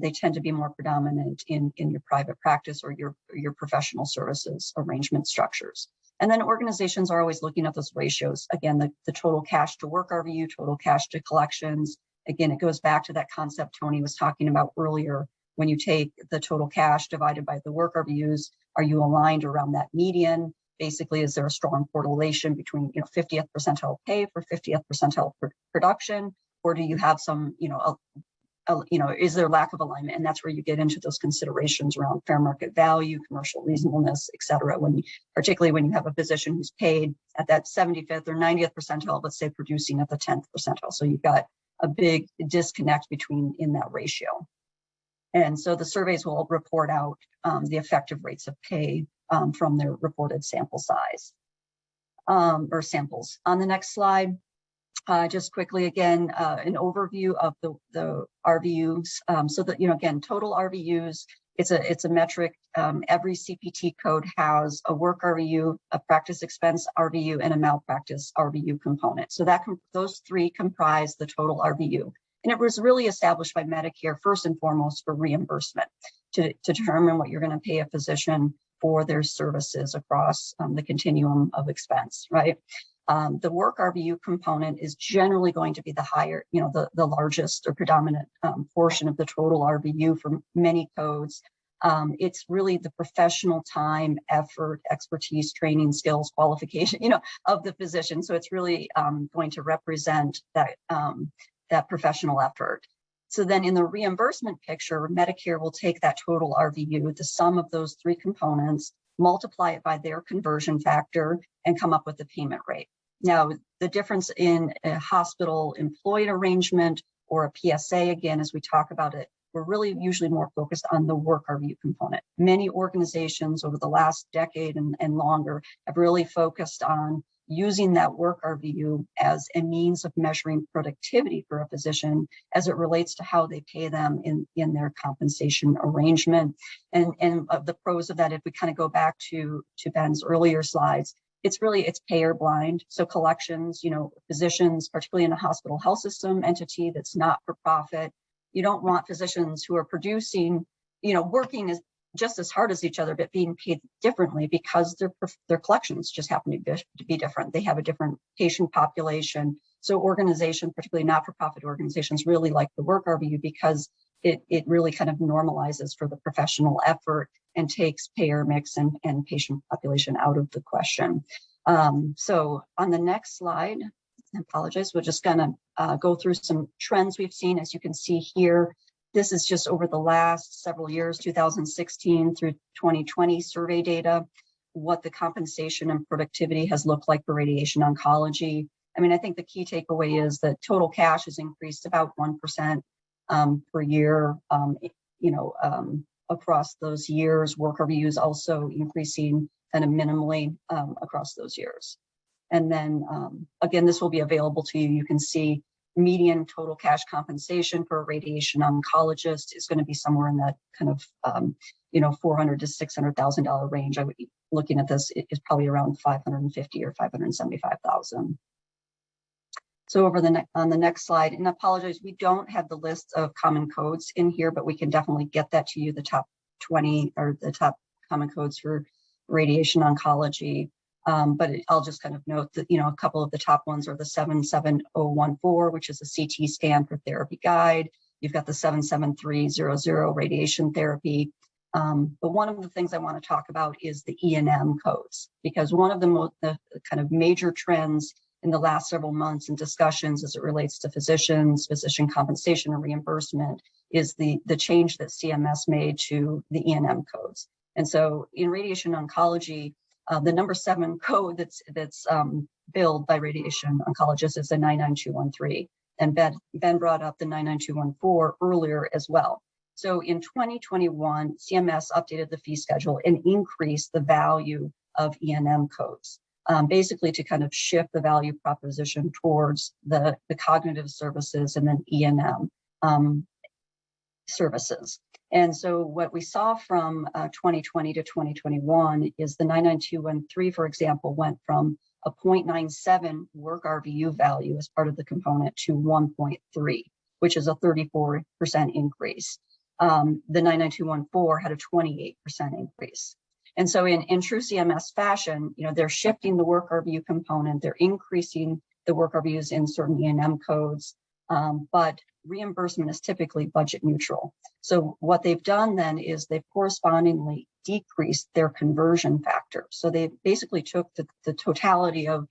they tend to be more predominant in your private practice or your professional services arrangement structures. And then organizations are always looking at those ratios. Again, the total cash to work RVU, total cash to collections. Again, it goes back to that concept Tony was talking about earlier. When you take the total cash divided by the work RVUs, are you aligned around that median? Basically, is there a strong correlation between 50th percentile pay for 50th percentile production, or do you have some is there lack of alignment? And that's where you get into those considerations around fair market value, commercial reasonableness, et cetera, particularly when you have a physician who's paid at that 75th or 90th percentile, let's say producing at the 10th percentile. So you've got a big disconnect in that ratio. And so the surveys will report out the effective rates of pay from their reported sample size or samples. On the next slide, just quickly, again, an overview of the RVUs. So that, again, total RVUs, it's a metric. Every CPT code has a work RVU, a practice expense RVU, and a malpractice RVU component. So those three comprise the total RVU. And it was really established by Medicare, first and foremost, for reimbursement, to determine what you're going to pay a physician for their services across the continuum of expense, right? The work RVU component is generally going to be the higher, the largest or predominant portion of the total RVU for many codes. It's really the professional time, effort, expertise, training, skills, qualification, of the physician. So it's really going to represent that professional effort. So then in the reimbursement picture, Medicare will take that total RVU, the sum of those three components, multiply it by their conversion factor, and come up with the payment rate. Now, the difference in a hospital employed arrangement or a PSA, again, as we talk about it, we're really usually more focused on the work RVU component. Many organizations over the last decade and longer have really focused on using that work RVU as a means of measuring productivity for a physician as it relates to how they pay them in their compensation arrangement. And the pros of that, if we kind of go back to Ben's earlier slides, it's payer blind. So collections, physicians, particularly in a hospital health system entity that's not for profit, you don't want physicians who are producing, working as just as hard as each other, but being paid differently because their collections just happen to be different. They have a different patient population. So organizations, particularly not-for-profit organizations, really like the work RVU because it really kind of normalizes for the professional effort and takes payer mix and patient population out of the question. So on the next slide, I apologize, we're just gonna go through some trends we've seen. As you can see here, this is just over the last several years, 2016 through 2020 survey data, what the compensation and productivity has looked like for radiation oncology. I mean, I think the key takeaway is that total cash has increased about 1% per year, across those years. Work RVUs also increasing kind of minimally across those years. And then again, this will be available to you. You can see median total cash compensation for a radiation oncologist is going to be somewhere in that kind of $400,000 to $600,000 range. I would be looking at this is probably around $550,000 or $575,000. So on the next slide, and I apologize, we don't have the list of common codes in here, but we can definitely get that to you, the top 20 or the top common codes for radiation oncology. But I'll just kind of note that, a couple of the top ones are the 77014, which is a CT scan for therapy guide. You've got the 77300 radiation therapy. But one of the things I want to talk about is the E&M codes, because one of the kind of major trends in the last several months in discussions as it relates to physician compensation and reimbursement is the change that CMS made to the E&M codes. And so in radiation oncology, the number 7 code that's billed by radiation oncologists is the 99213. And Ben brought up the 99214 earlier as well. So in 2021, CMS updated the fee schedule and increased the value of E&M codes, basically to kind of shift the value proposition towards the cognitive services and then E&M services. And so what we saw from 2020 to 2021 is the 99213, for example, went from a 0.97 work RVU value as part of the component to 1.3, which is a 34% increase. The 99214 had a 28% increase. And so in true CMS fashion, they're shifting the work RVU component, they're increasing the work RVUs in certain E&M codes, but reimbursement is typically budget neutral. So what they've done then is they've correspondingly decreased their conversion factor. So they basically took the totality of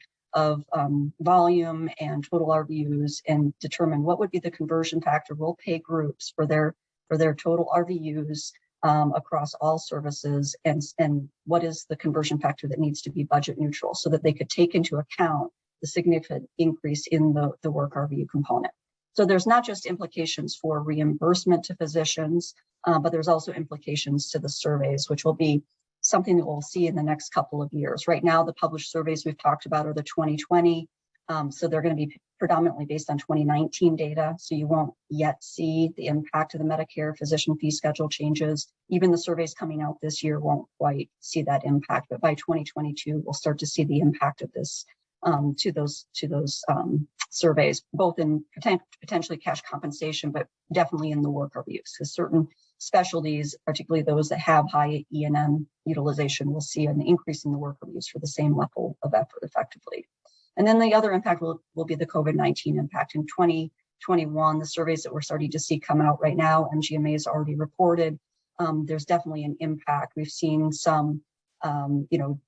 volume and total RVUs and determined what would be the conversion factor. We'll pay groups for their total RVUs across all services, and what is the conversion factor that needs to be budget neutral so that they could take into account the significant increase in the work RVU component. So there's not just implications for reimbursement to physicians, but there's also implications to the surveys, which will be something that we'll see in the next couple of years. Right now, the published surveys we've talked about are the 2020. So they're going to be predominantly based on 2019 data. So you won't yet see the impact of the Medicare physician fee schedule changes. Even the surveys coming out this year won't quite see that impact. But by 2022, we'll start to see the impact of this to those surveys, both in potentially cash compensation, but definitely in the work RVUs, because certain specialties, particularly those that have high E&M utilization, will see an increase in the work RVUs for the same level of effort effectively. And then the other impact will be the COVID-19 impact. In 2021, the surveys that we're starting to see come out right now, MGMA has already reported, there's definitely an impact. We've seen some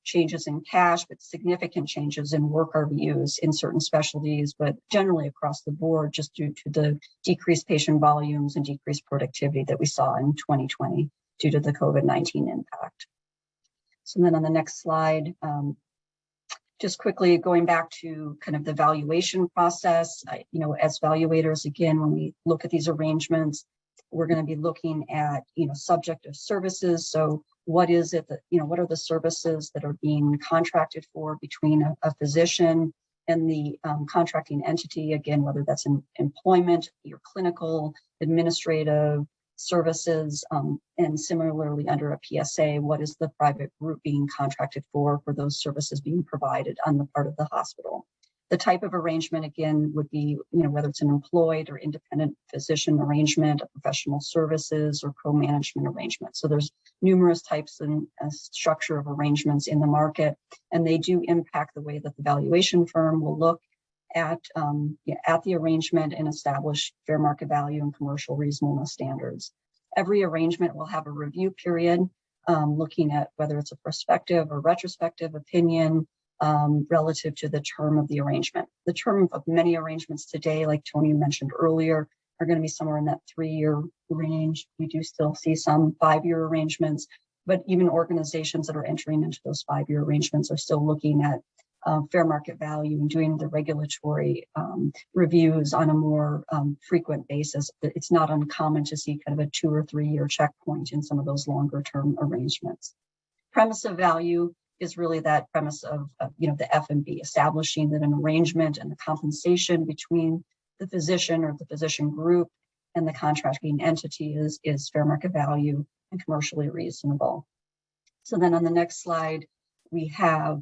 changes in cash, but significant changes in work RVUs in certain specialties, but generally across the board, just due to the decreased patient volumes and decreased productivity that we saw in 2020 due to the COVID-19 impact. So then on the next slide, just quickly going back to kind of the valuation process, as valuators, again, when we look at these arrangements, we're going to be looking at, subjective services. So what is it that, what are the services that are being contracted for between a physician and the contracting entity, again, whether that's in employment, your clinical, administrative services, and similarly under a PSA, what is the private group being contracted for those services being provided on the part of the hospital. The type of arrangement, again, would be, whether it's an employed or independent physician arrangement, a professional services or co-management arrangement. So there's numerous types and structure of arrangements in the market, and they do impact the way that the valuation firm will look at the arrangement and establish fair market value and commercial reasonableness standards. Every arrangement will have a review period, looking at whether it's a prospective or retrospective opinion, relative to the term of the arrangement. The term of many arrangements today, like Tony mentioned earlier, are going to be somewhere in that 3-year range. We do still see some 5-year arrangements, but even organizations that are entering into those 5-year arrangements are still looking at fair market value and doing the regulatory reviews on a more frequent basis. It's not uncommon to see kind of a 2 or 3 year checkpoint in some of those longer term arrangements. Premise of value is really that premise of the F&B, establishing that an arrangement and the compensation between the physician or the physician group and the contracting entity is fair market value and commercially reasonable. So then on the next slide, we have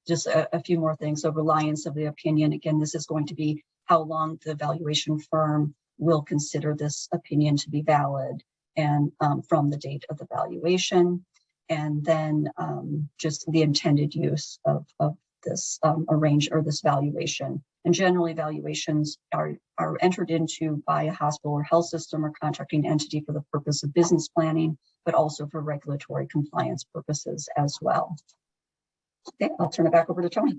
just a few more things. So reliance of the opinion. Again, this is going to be how long the valuation firm will consider this opinion to be valid and from the date of the valuation. And then just the intended use of this this valuation. And generally valuations are entered into by a hospital or health system or contracting entity for the purpose of business planning, but also for regulatory compliance purposes as well. Okay, I'll turn it back over to Tony.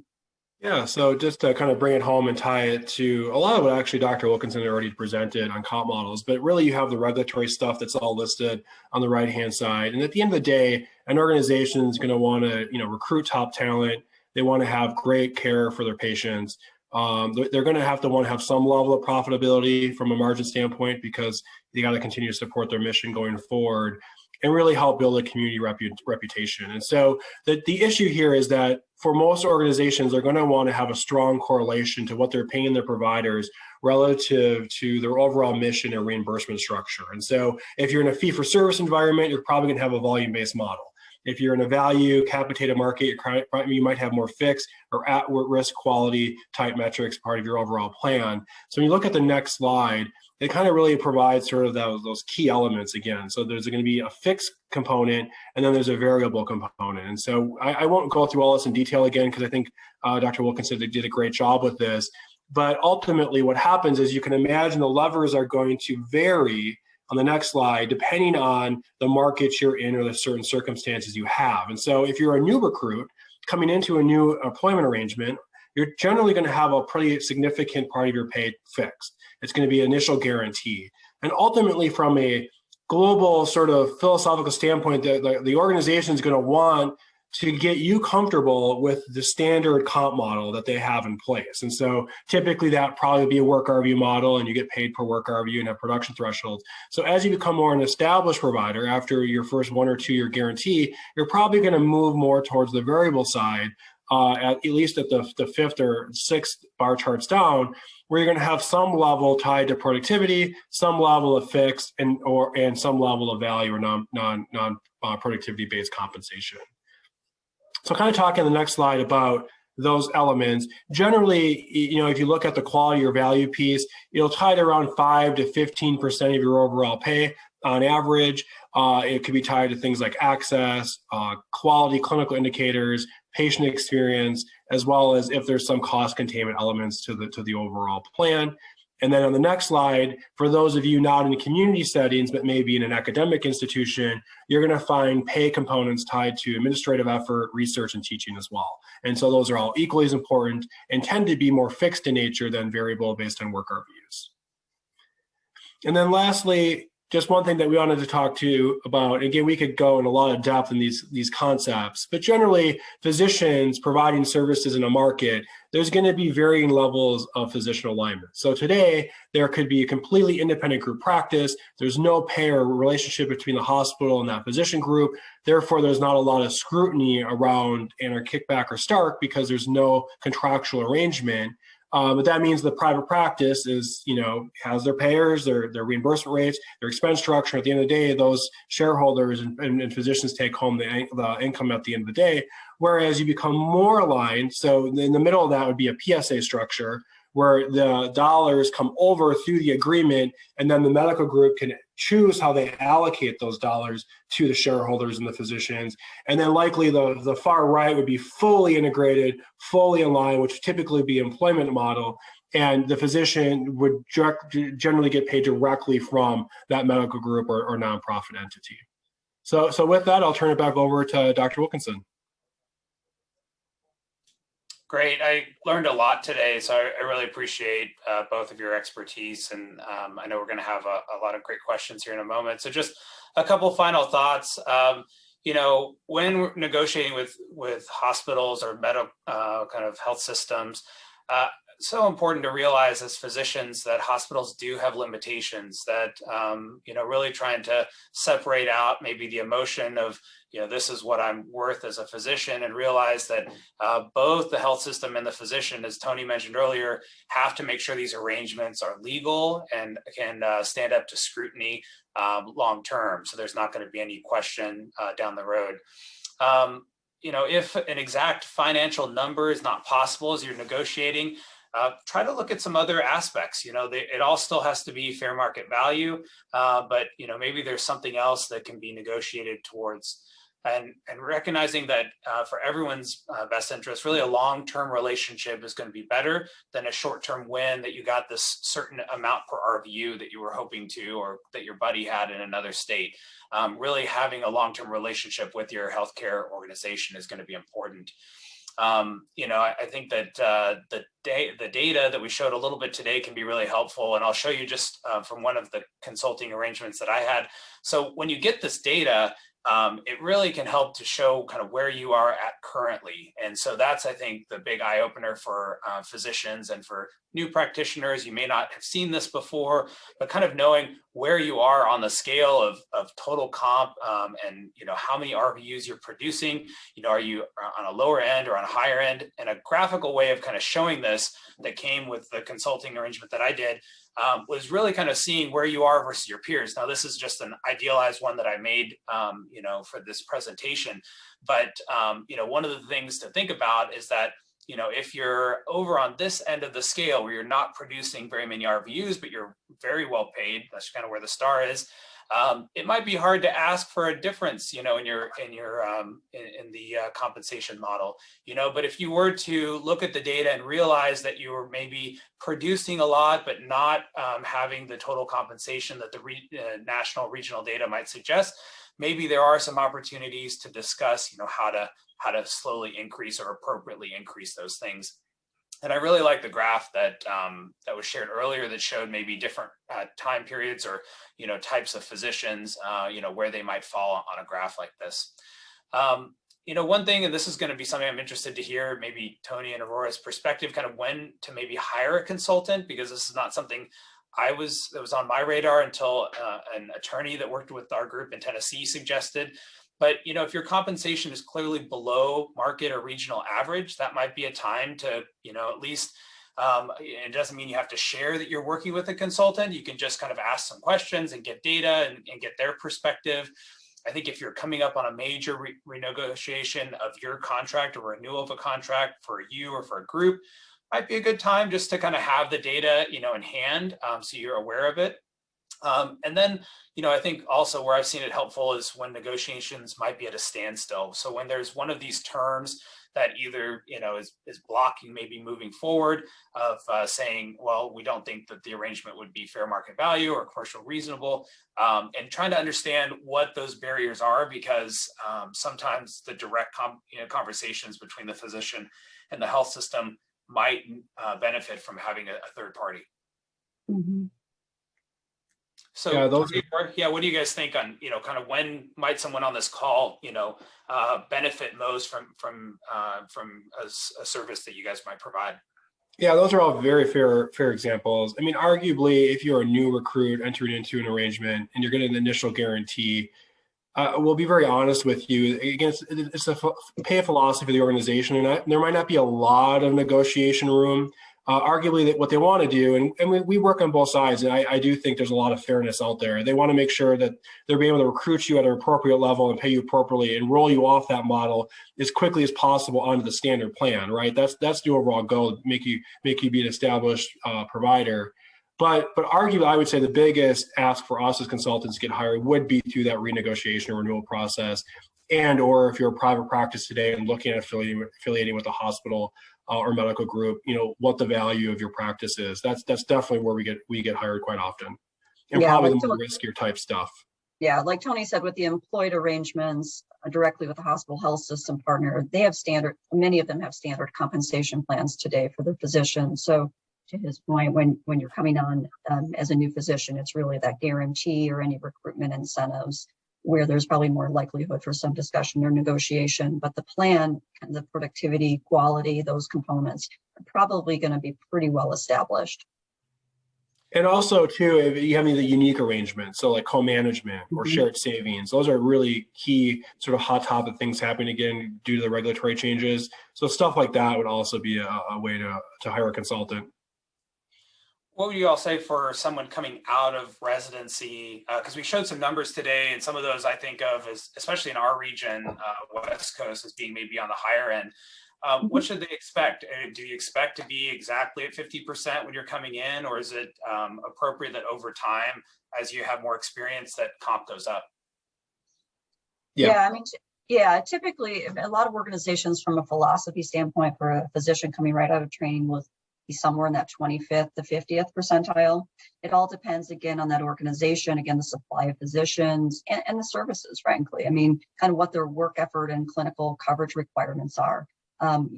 Yeah, so just to kind of bring it home and tie it to a lot of what actually Dr. Wilkinson already presented on comp models, but really you have the regulatory stuff that's all listed on the right-hand side. And at the end of the day, an organization is going to want to, recruit top talent. They want to have great care for their patients. They're going to want to have some level of profitability from a margin standpoint because they got to continue to support their mission going forward and really help build a community reputation. And so the issue here is that for most organizations, they're going to want to have a strong correlation to what they're paying their providers relative to their overall mission and reimbursement structure. And so if you're in a fee-for-service environment, you're probably going to have a volume-based model. If you're in a value capitated market, you might have more fixed or at-risk quality type metrics part of your overall plan. So when you look at the next slide, it kind of really provides sort of those key elements again. So there's going to be a fixed component, and then there's a variable component. And so I won't go through all this in detail again, because I think Dr. Wilkinson did a great job with this. But ultimately what happens is you can imagine the levers are going to vary on the next slide, depending on the market you're in or the certain circumstances you have. And so if you're a new recruit coming into a new employment arrangement, you're generally going to have a pretty significant part of your pay fixed. It's going to be an initial guarantee. And ultimately, from a global sort of philosophical standpoint, the organization is going to want to get you comfortable with the standard comp model that they have in place. And so typically that probably be a work RVU model, and you get paid per work RVU and have production thresholds. So as you become more an established provider after your first 1 or 2 year guarantee, you're probably going to move more towards the variable side, at least at the 5th or 6th bar charts down, where you're going to have some level tied to productivity, some level of fixed, and some level of value or non productivity based compensation. So kind of talking the next slide about those elements. Generally, if you look at the quality or value piece, it'll tie to around 5 to 15% of your overall pay on average. It could be tied to things like access, quality, clinical indicators, patient experience, as well as if there's some cost containment elements to the overall plan. And then on the next slide, for those of you not in community settings, but maybe in an academic institution, you're going to find pay components tied to administrative effort, research, and teaching as well. And so those are all equally as important and tend to be more fixed in nature than variable based on work RVUs. And then lastly, just one thing that we wanted to talk to you about, again, we could go in a lot of depth in these concepts, but generally physicians providing services in a market, there's going to be varying levels of physician alignment. So today, there could be a completely independent group practice. There's no payer relationship between the hospital and that physician group. Therefore, there's not a lot of scrutiny around either kickback or stark because there's no contractual arrangement. But that means the private practice is, has their payers, their reimbursement rates, their expense structure. At the end of the day, those shareholders and physicians take home the income at the end of the day. Whereas you become more aligned, so in the middle of that would be a PSA structure where the dollars come over through the agreement, and then the medical group can choose how they allocate those dollars to the shareholders and the physicians. And then likely the far right would be fully integrated, fully aligned, which would typically be employment model. And the physician would generally get paid directly from that medical group or nonprofit entity. So with that, I'll turn it back over to Dr. Wilkinson. Great. I learned a lot today, so I really appreciate both of your expertise, and I know we're going to have a lot of great questions here in a moment. So just a couple final thoughts. When we're negotiating with hospitals or kind of health systems, so important to realize as physicians that hospitals do have limitations, that really trying to separate out maybe the emotion of this is what I'm worth as a physician, and realize that both the health system and the physician, as Tony mentioned earlier, have to make sure these arrangements are legal and can stand up to scrutiny long term. So there's not going to be any question down the road. If an exact financial number is not possible as you're negotiating, try to look at some other aspects. It all still has to be fair market value, but maybe there's something else that can be negotiated towards. And recognizing that for everyone's best interest, really a long-term relationship is going to be better than a short-term win that you got this certain amount per RVU that you were hoping to, or that your buddy had in another state. Really having a long-term relationship with your healthcare organization is going to be important. I think that the data that we showed a little bit today can be really helpful, and I'll show you just from one of the consulting arrangements that I had. So when you get this data, it really can help to show kind of where you are at currently. And so that's, I think, the big eye opener for physicians and for new practitioners. You may not have seen this before, but kind of knowing where you are on the scale of total comp, and how many RVUs you're producing. Are you on a lower end or on a higher end? And a graphical way of kind of showing this that came with the consulting arrangement that I did was really kind of seeing where you are versus your peers. Now, this is just an idealized one that I made, for this presentation. But, one of the things to think about is that, if you're over on this end of the scale where you're not producing very many RVUs, but you're very well paid, that's kind of where the star is. It might be hard to ask for a difference, in the compensation model, but if you were to look at the data and realize that you were maybe producing a lot, but not having the total compensation that the national regional data might suggest, maybe there are some opportunities to discuss, how to slowly increase or appropriately increase those things. And I really like the graph that that was shared earlier that showed maybe different time periods or types of physicians, where they might fall on a graph like this. One thing, and this is going to be something I'm interested to hear, maybe Tony and Aurora's perspective, kind of when to maybe hire a consultant, because this is not something that was on my radar until an attorney that worked with our group in Tennessee suggested. But if your compensation is clearly below market or regional average, that might be a time to, at least, it doesn't mean you have to share that you're working with a consultant. You can just kind of ask some questions and get data and get their perspective. I think if you're coming up on a major renegotiation of your contract or renewal of a contract for you or for a group, might be a good time just to kind of have the data, in hand, so you're aware of it. And then, I think also where I've seen it helpful is when negotiations might be at a standstill. So when there's one of these terms that either, is blocking maybe moving forward of saying, well, we don't think that the arrangement would be fair market value or commercial reasonable, and trying to understand what those barriers are, because sometimes the direct conversations between the physician and the health system might benefit from having a third party. Mm-hmm. So what do you guys think on, kind of when might someone on this call, benefit most from a service that you guys might provide? Yeah, those are all very fair examples. I mean, arguably, if you're a new recruit entering into an arrangement and you're getting an initial guarantee, we'll be very honest with you. Again, it's a pay philosophy of the organization, and there might not be a lot of negotiation room. Arguably, that what they want to do, and we work on both sides, and I do think there's a lot of fairness out there. They want to make sure that they're being able to recruit you at an appropriate level and pay you appropriately and roll you off that model as quickly as possible onto the standard plan, right? That's the overall goal, make you be an established provider. But arguably, I would say the biggest ask for us as consultants to get hired would be through that renegotiation or renewal process, and or if you're a private practice today and looking at affiliating with a hospital or medical group, what the value of your practice is. That's definitely where we get hired quite often, and probably the more riskier type stuff. Yeah, like Tony said, with the employed arrangements directly with the hospital health system partner, they have many of them have standard compensation plans today for their physicians. So to his point, when you're coming on as a new physician, it's really that guarantee or any recruitment incentives where there's probably more likelihood for some discussion or negotiation. But the plan, the productivity, quality, those components are probably going to be pretty well established. And also, too, if you have any of the unique arrangements, so like co-management or shared savings, those are really key sort of hot topic things happening again due to the regulatory changes. So stuff like that would also be a way to hire a consultant. What would you all say for someone coming out of residency? Because we showed some numbers today, and some of those I think of as, especially in our region, West Coast, as being maybe on the higher end. What should they expect? Do you expect to be exactly at 50% when you're coming in, or is it appropriate that over time, as you have more experience, that comp goes up? Yeah, typically a lot of organizations from a philosophy standpoint for a physician coming right out of training will be somewhere in that 25th to 50th percentile. It all depends again on that organization, again, the supply of physicians and the services, frankly. I mean, kind of what their work effort and clinical coverage requirements are.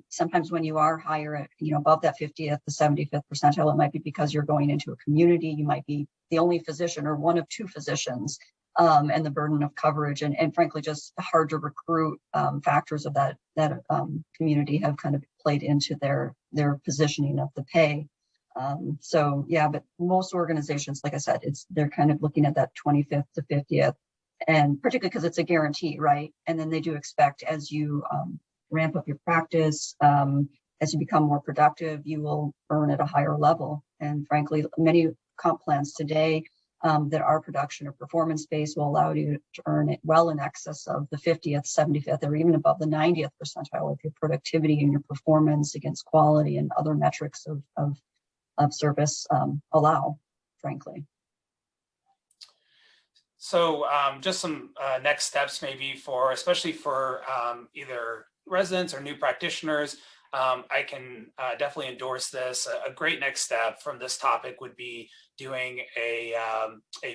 Sometimes when you are higher at, above that 50th to 75th percentile, it might be because you're going into a community. You might be the only physician or one of two physicians and the burden of coverage, and frankly, just hard to recruit factors of that community have kind of played into their positioning of the pay. So yeah, but most organizations, like I said, they're kind of looking at that 25th to 50th, and particularly because it's a guarantee, right? And then they do expect as you ramp up your practice, as you become more productive, you will earn at a higher level. And frankly, many comp plans today that are production or performance-based will allow you to earn it well in excess of the 50th, 75th, or even above the 90th percentile if your productivity and your performance against quality and other metrics of service allow, frankly. So just some next steps maybe especially for either residents or new practitioners. I can definitely endorse this. A great next step from this topic would be doing a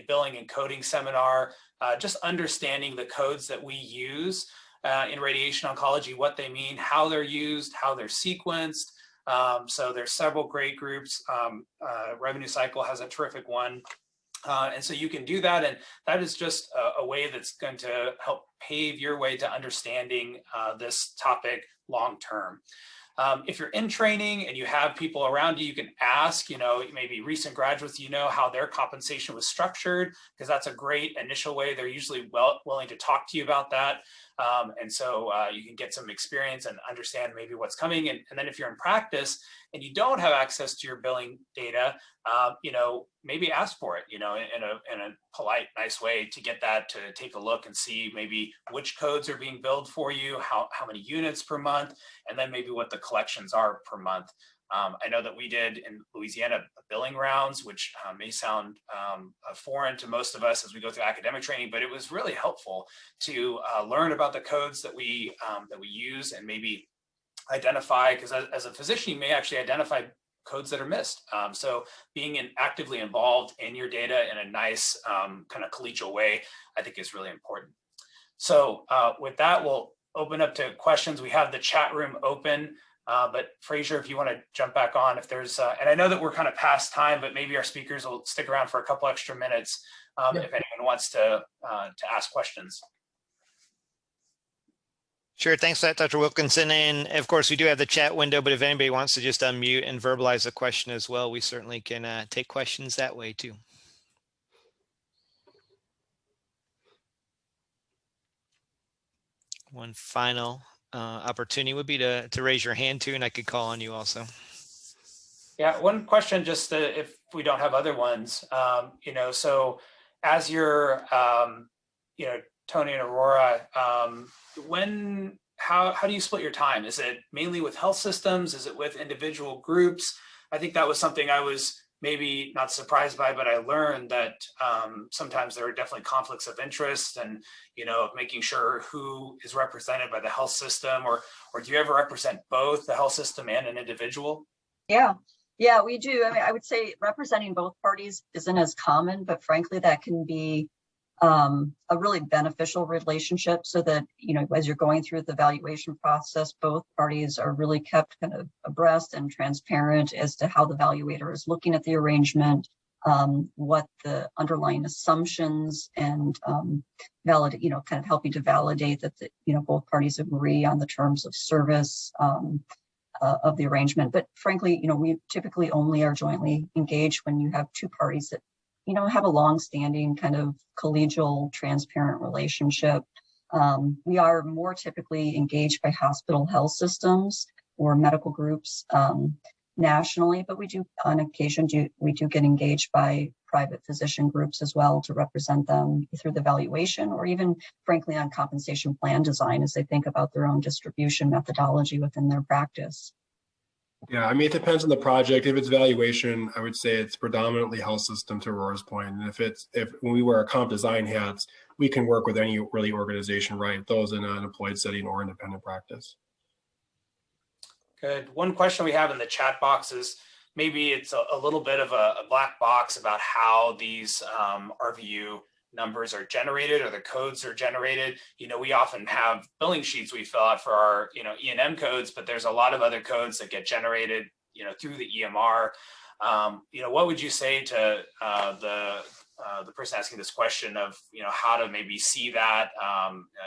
billing and coding seminar, just understanding the codes that we use in radiation oncology, what they mean, how they're used, how they're sequenced. So there's several great groups. Revenue Cycle has a terrific one. And so you can do that. And that is just a way that's going to help pave your way to understanding this topic long-term. If you're in training and you have people around you, you can ask, maybe recent graduates, how their compensation was structured, because that's a great initial way. They're usually willing to talk to you about that. And so you can get some experience and understand maybe what's coming. And then if you're in practice and you don't have access to your billing data, maybe ask for it, in a polite, nice way to get that, to take a look and see maybe which codes are being billed for you, how many units per month, and then maybe what the collections are per month. I know that we did in Louisiana billing rounds, which may sound foreign to most of us as we go through academic training, but it was really helpful to learn about the codes that we use and maybe identify, because as a physician, you may actually identify codes that are missed. So being actively involved in your data in a nice kind of collegial way, I think is really important. So with that, we'll open up to questions. We have the chat room open. But Fraser, if you want to jump back on, if there's, and I know that we're kind of past time, but maybe our speakers will stick around for a couple extra minutes if anyone wants to ask questions. Sure, thanks for that, Dr. Wilkinson. And of course, we do have the chat window, but if anybody wants to just unmute and verbalize a question as well, we certainly can take questions that way too. One final opportunity would be to raise your hand too, and I could call on you also. Yeah, one question, just if we don't have other ones, so as you're, Tony and Aurora, how do you split your time? Is it mainly with health systems? Is it with individual groups? I think that was something I was maybe not surprised by, but I learned that sometimes there are definitely conflicts of interest, and making sure who is represented by the health system, or do you ever represent both the health system and an individual? Yeah, we do. I mean, I would say representing both parties isn't as common, but frankly, that can be a really beneficial relationship, so that, as you're going through the valuation process, both parties are really kept kind of abreast and transparent as to how the evaluator is looking at the arrangement, what the underlying assumptions, and validate, kind of helping to validate that both parties agree on the terms of service of the arrangement. But frankly, we typically only are jointly engaged when you have two parties that have a long-standing kind of collegial, transparent relationship. We are more typically engaged by hospital health systems or medical groups nationally, but we do, on occasion, we do get engaged by private physician groups as well to represent them through the valuation, or even, frankly, on compensation plan design as they think about their own distribution methodology within their practice. Yeah, I mean, it depends on the project. If it's valuation, I would say it's predominantly health system, to Aurora's point. And if when we wear our comp design hats, we can work with any really organization, right? Those in an employed setting or independent practice. Good. One question we have in the chat box is, maybe it's a little bit of a black box about how these RVU numbers are generated, or the codes are generated. We often have billing sheets we fill out for our, E&M codes, but there's a lot of other codes that get generated, through the EMR. What would you say to the the person asking this question of, how to maybe see that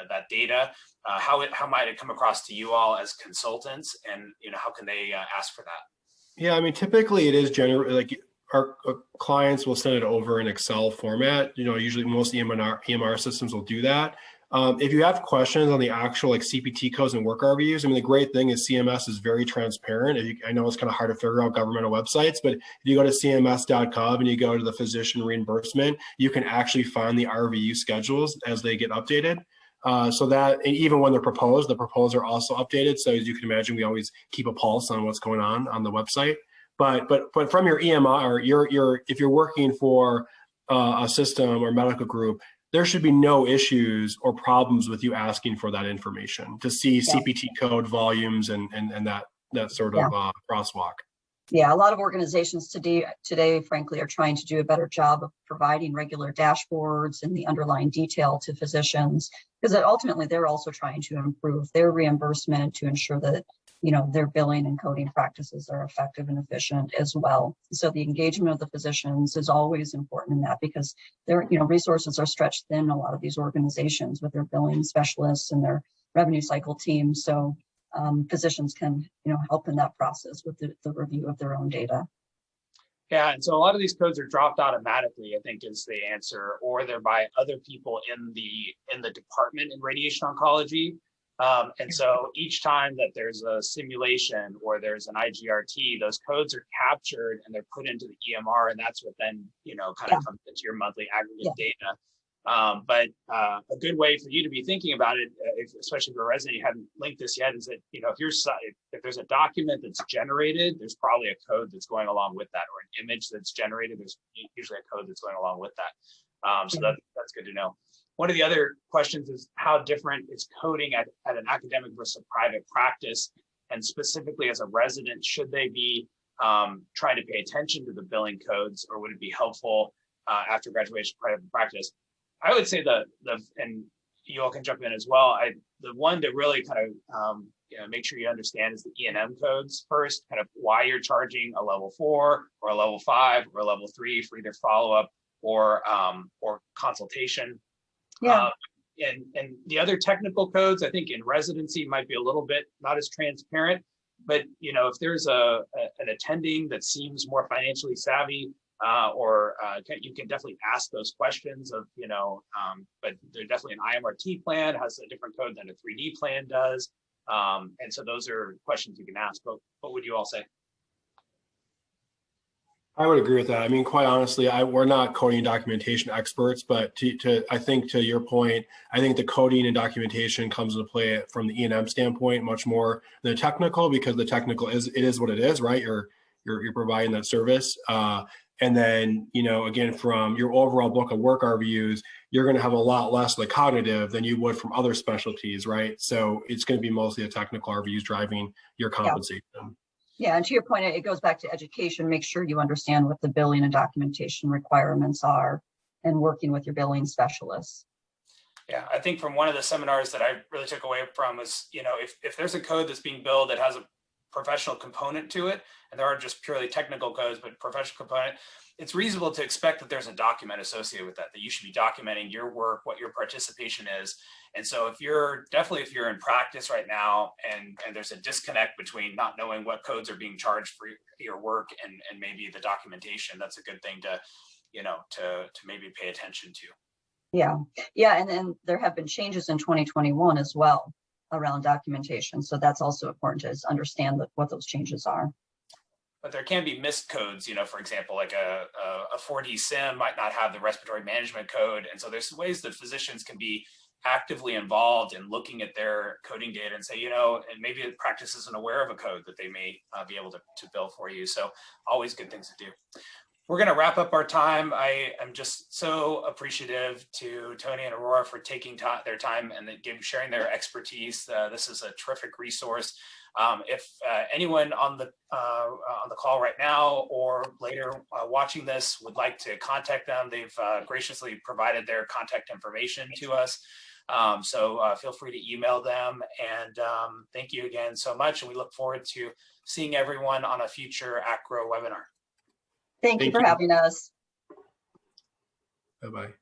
that data, how might it come across to you all as consultants, and how can they ask for that? Yeah, I mean, typically it is generally like our clients will send it over in Excel format. Usually most EMR systems will do that. If you have questions on the actual like CPT codes and work reviews, I mean, the great thing is CMS is very transparent. I know it's kind of hard to figure out governmental websites, but if you go to cms.gov and you go to the physician reimbursement, you can actually find the RVU schedules as they get updated. So that even when they're proposed, the proposed are also updated. So as you can imagine, we always keep a pulse on what's going on the website. But from your EMR, if you're working for a system or medical group, there should be no issues or problems with you asking for that information to see CPT code volumes and that sort of crosswalk. Yeah, a lot of organizations today, frankly, are trying to do a better job of providing regular dashboards and the underlying detail to physicians, because ultimately they're also trying to improve their reimbursement to ensure that their billing and coding practices are effective and efficient as well. So the engagement of the physicians is always important in that, because their resources are stretched thin in a lot of these organizations with their billing specialists and their revenue cycle teams. So physicians can help in that process with the review of their own data. Yeah, and so a lot of these codes are dropped automatically, I think, is the answer, or they're by other people in the department in radiation oncology. And so each time that there's a simulation or there's an IGRT, those codes are captured and they're put into the EMR, and that's what then kind of comes into your monthly aggregate data. But a good way for you to be thinking about it, especially if you're a resident, you haven't linked this yet, is that if there's a document that's generated, there's probably a code that's going along with that, or an image that's generated, there's usually a code that's going along with that. So that's good to know. One of the other questions is how different is coding at an academic versus a private practice, and specifically as a resident, should they be trying to pay attention to the billing codes, or would it be helpful after graduation private practice? I would say and you all can jump in as well. The one to really kind of make sure you understand is the E&M codes first, kind of why you're charging a level 4 or a level 5 or a level 3 for either follow-up or consultation. Yeah. And the other technical codes, I think in residency might be a little bit not as transparent, but if there's an attending that seems more financially savvy, you can definitely ask those questions of, but there's definitely an IMRT plan has a different code than a 3D plan does. And so those are questions you can ask, but what would you all say? I would agree with that. I mean, quite honestly, we're not coding and documentation experts, but I think to your point, I think the coding and documentation comes into play from the E&M standpoint much more than the technical, because the technical it is what it is, right? You're providing that service. And then, again, from your overall book of work reviews, you're going to have a lot less like cognitive than you would from other specialties, right? So it's going to be mostly the technical reviews driving your compensation. Yeah, and to your point, it goes back to education. Make sure you understand what the billing and documentation requirements are, and working with your billing specialists. Yeah, I think from one of the seminars that I really took away from was, if there's a code that's being billed that has a professional component to it, and there aren't just purely technical codes, but professional component, it's reasonable to expect that there's a document associated with that you should be documenting your work, what your participation is. And so if you're in practice right now and there's a disconnect between not knowing what codes are being charged for your work and maybe the documentation, that's a good thing to maybe pay attention to. Yeah, and then there have been changes in 2021 as well around documentation. So that's also important to understand what those changes are. But there can be missed codes, for example, like a 4D SIM might not have the respiratory management code. And so there's ways that physicians can be actively involved in looking at their coding data and say, and maybe the practice isn't aware of a code that they may be able to bill for you. So always good things to do. We're going to wrap up our time. I am just so appreciative to Tony and Aurora for taking their time and sharing their expertise. This is a terrific resource. If anyone on the call right now or later watching this would like to contact them, they've graciously provided their contact information to us. So feel free to email them. And thank you again so much. And we look forward to seeing everyone on a future ACRO webinar. Thank you for having us. Bye-bye.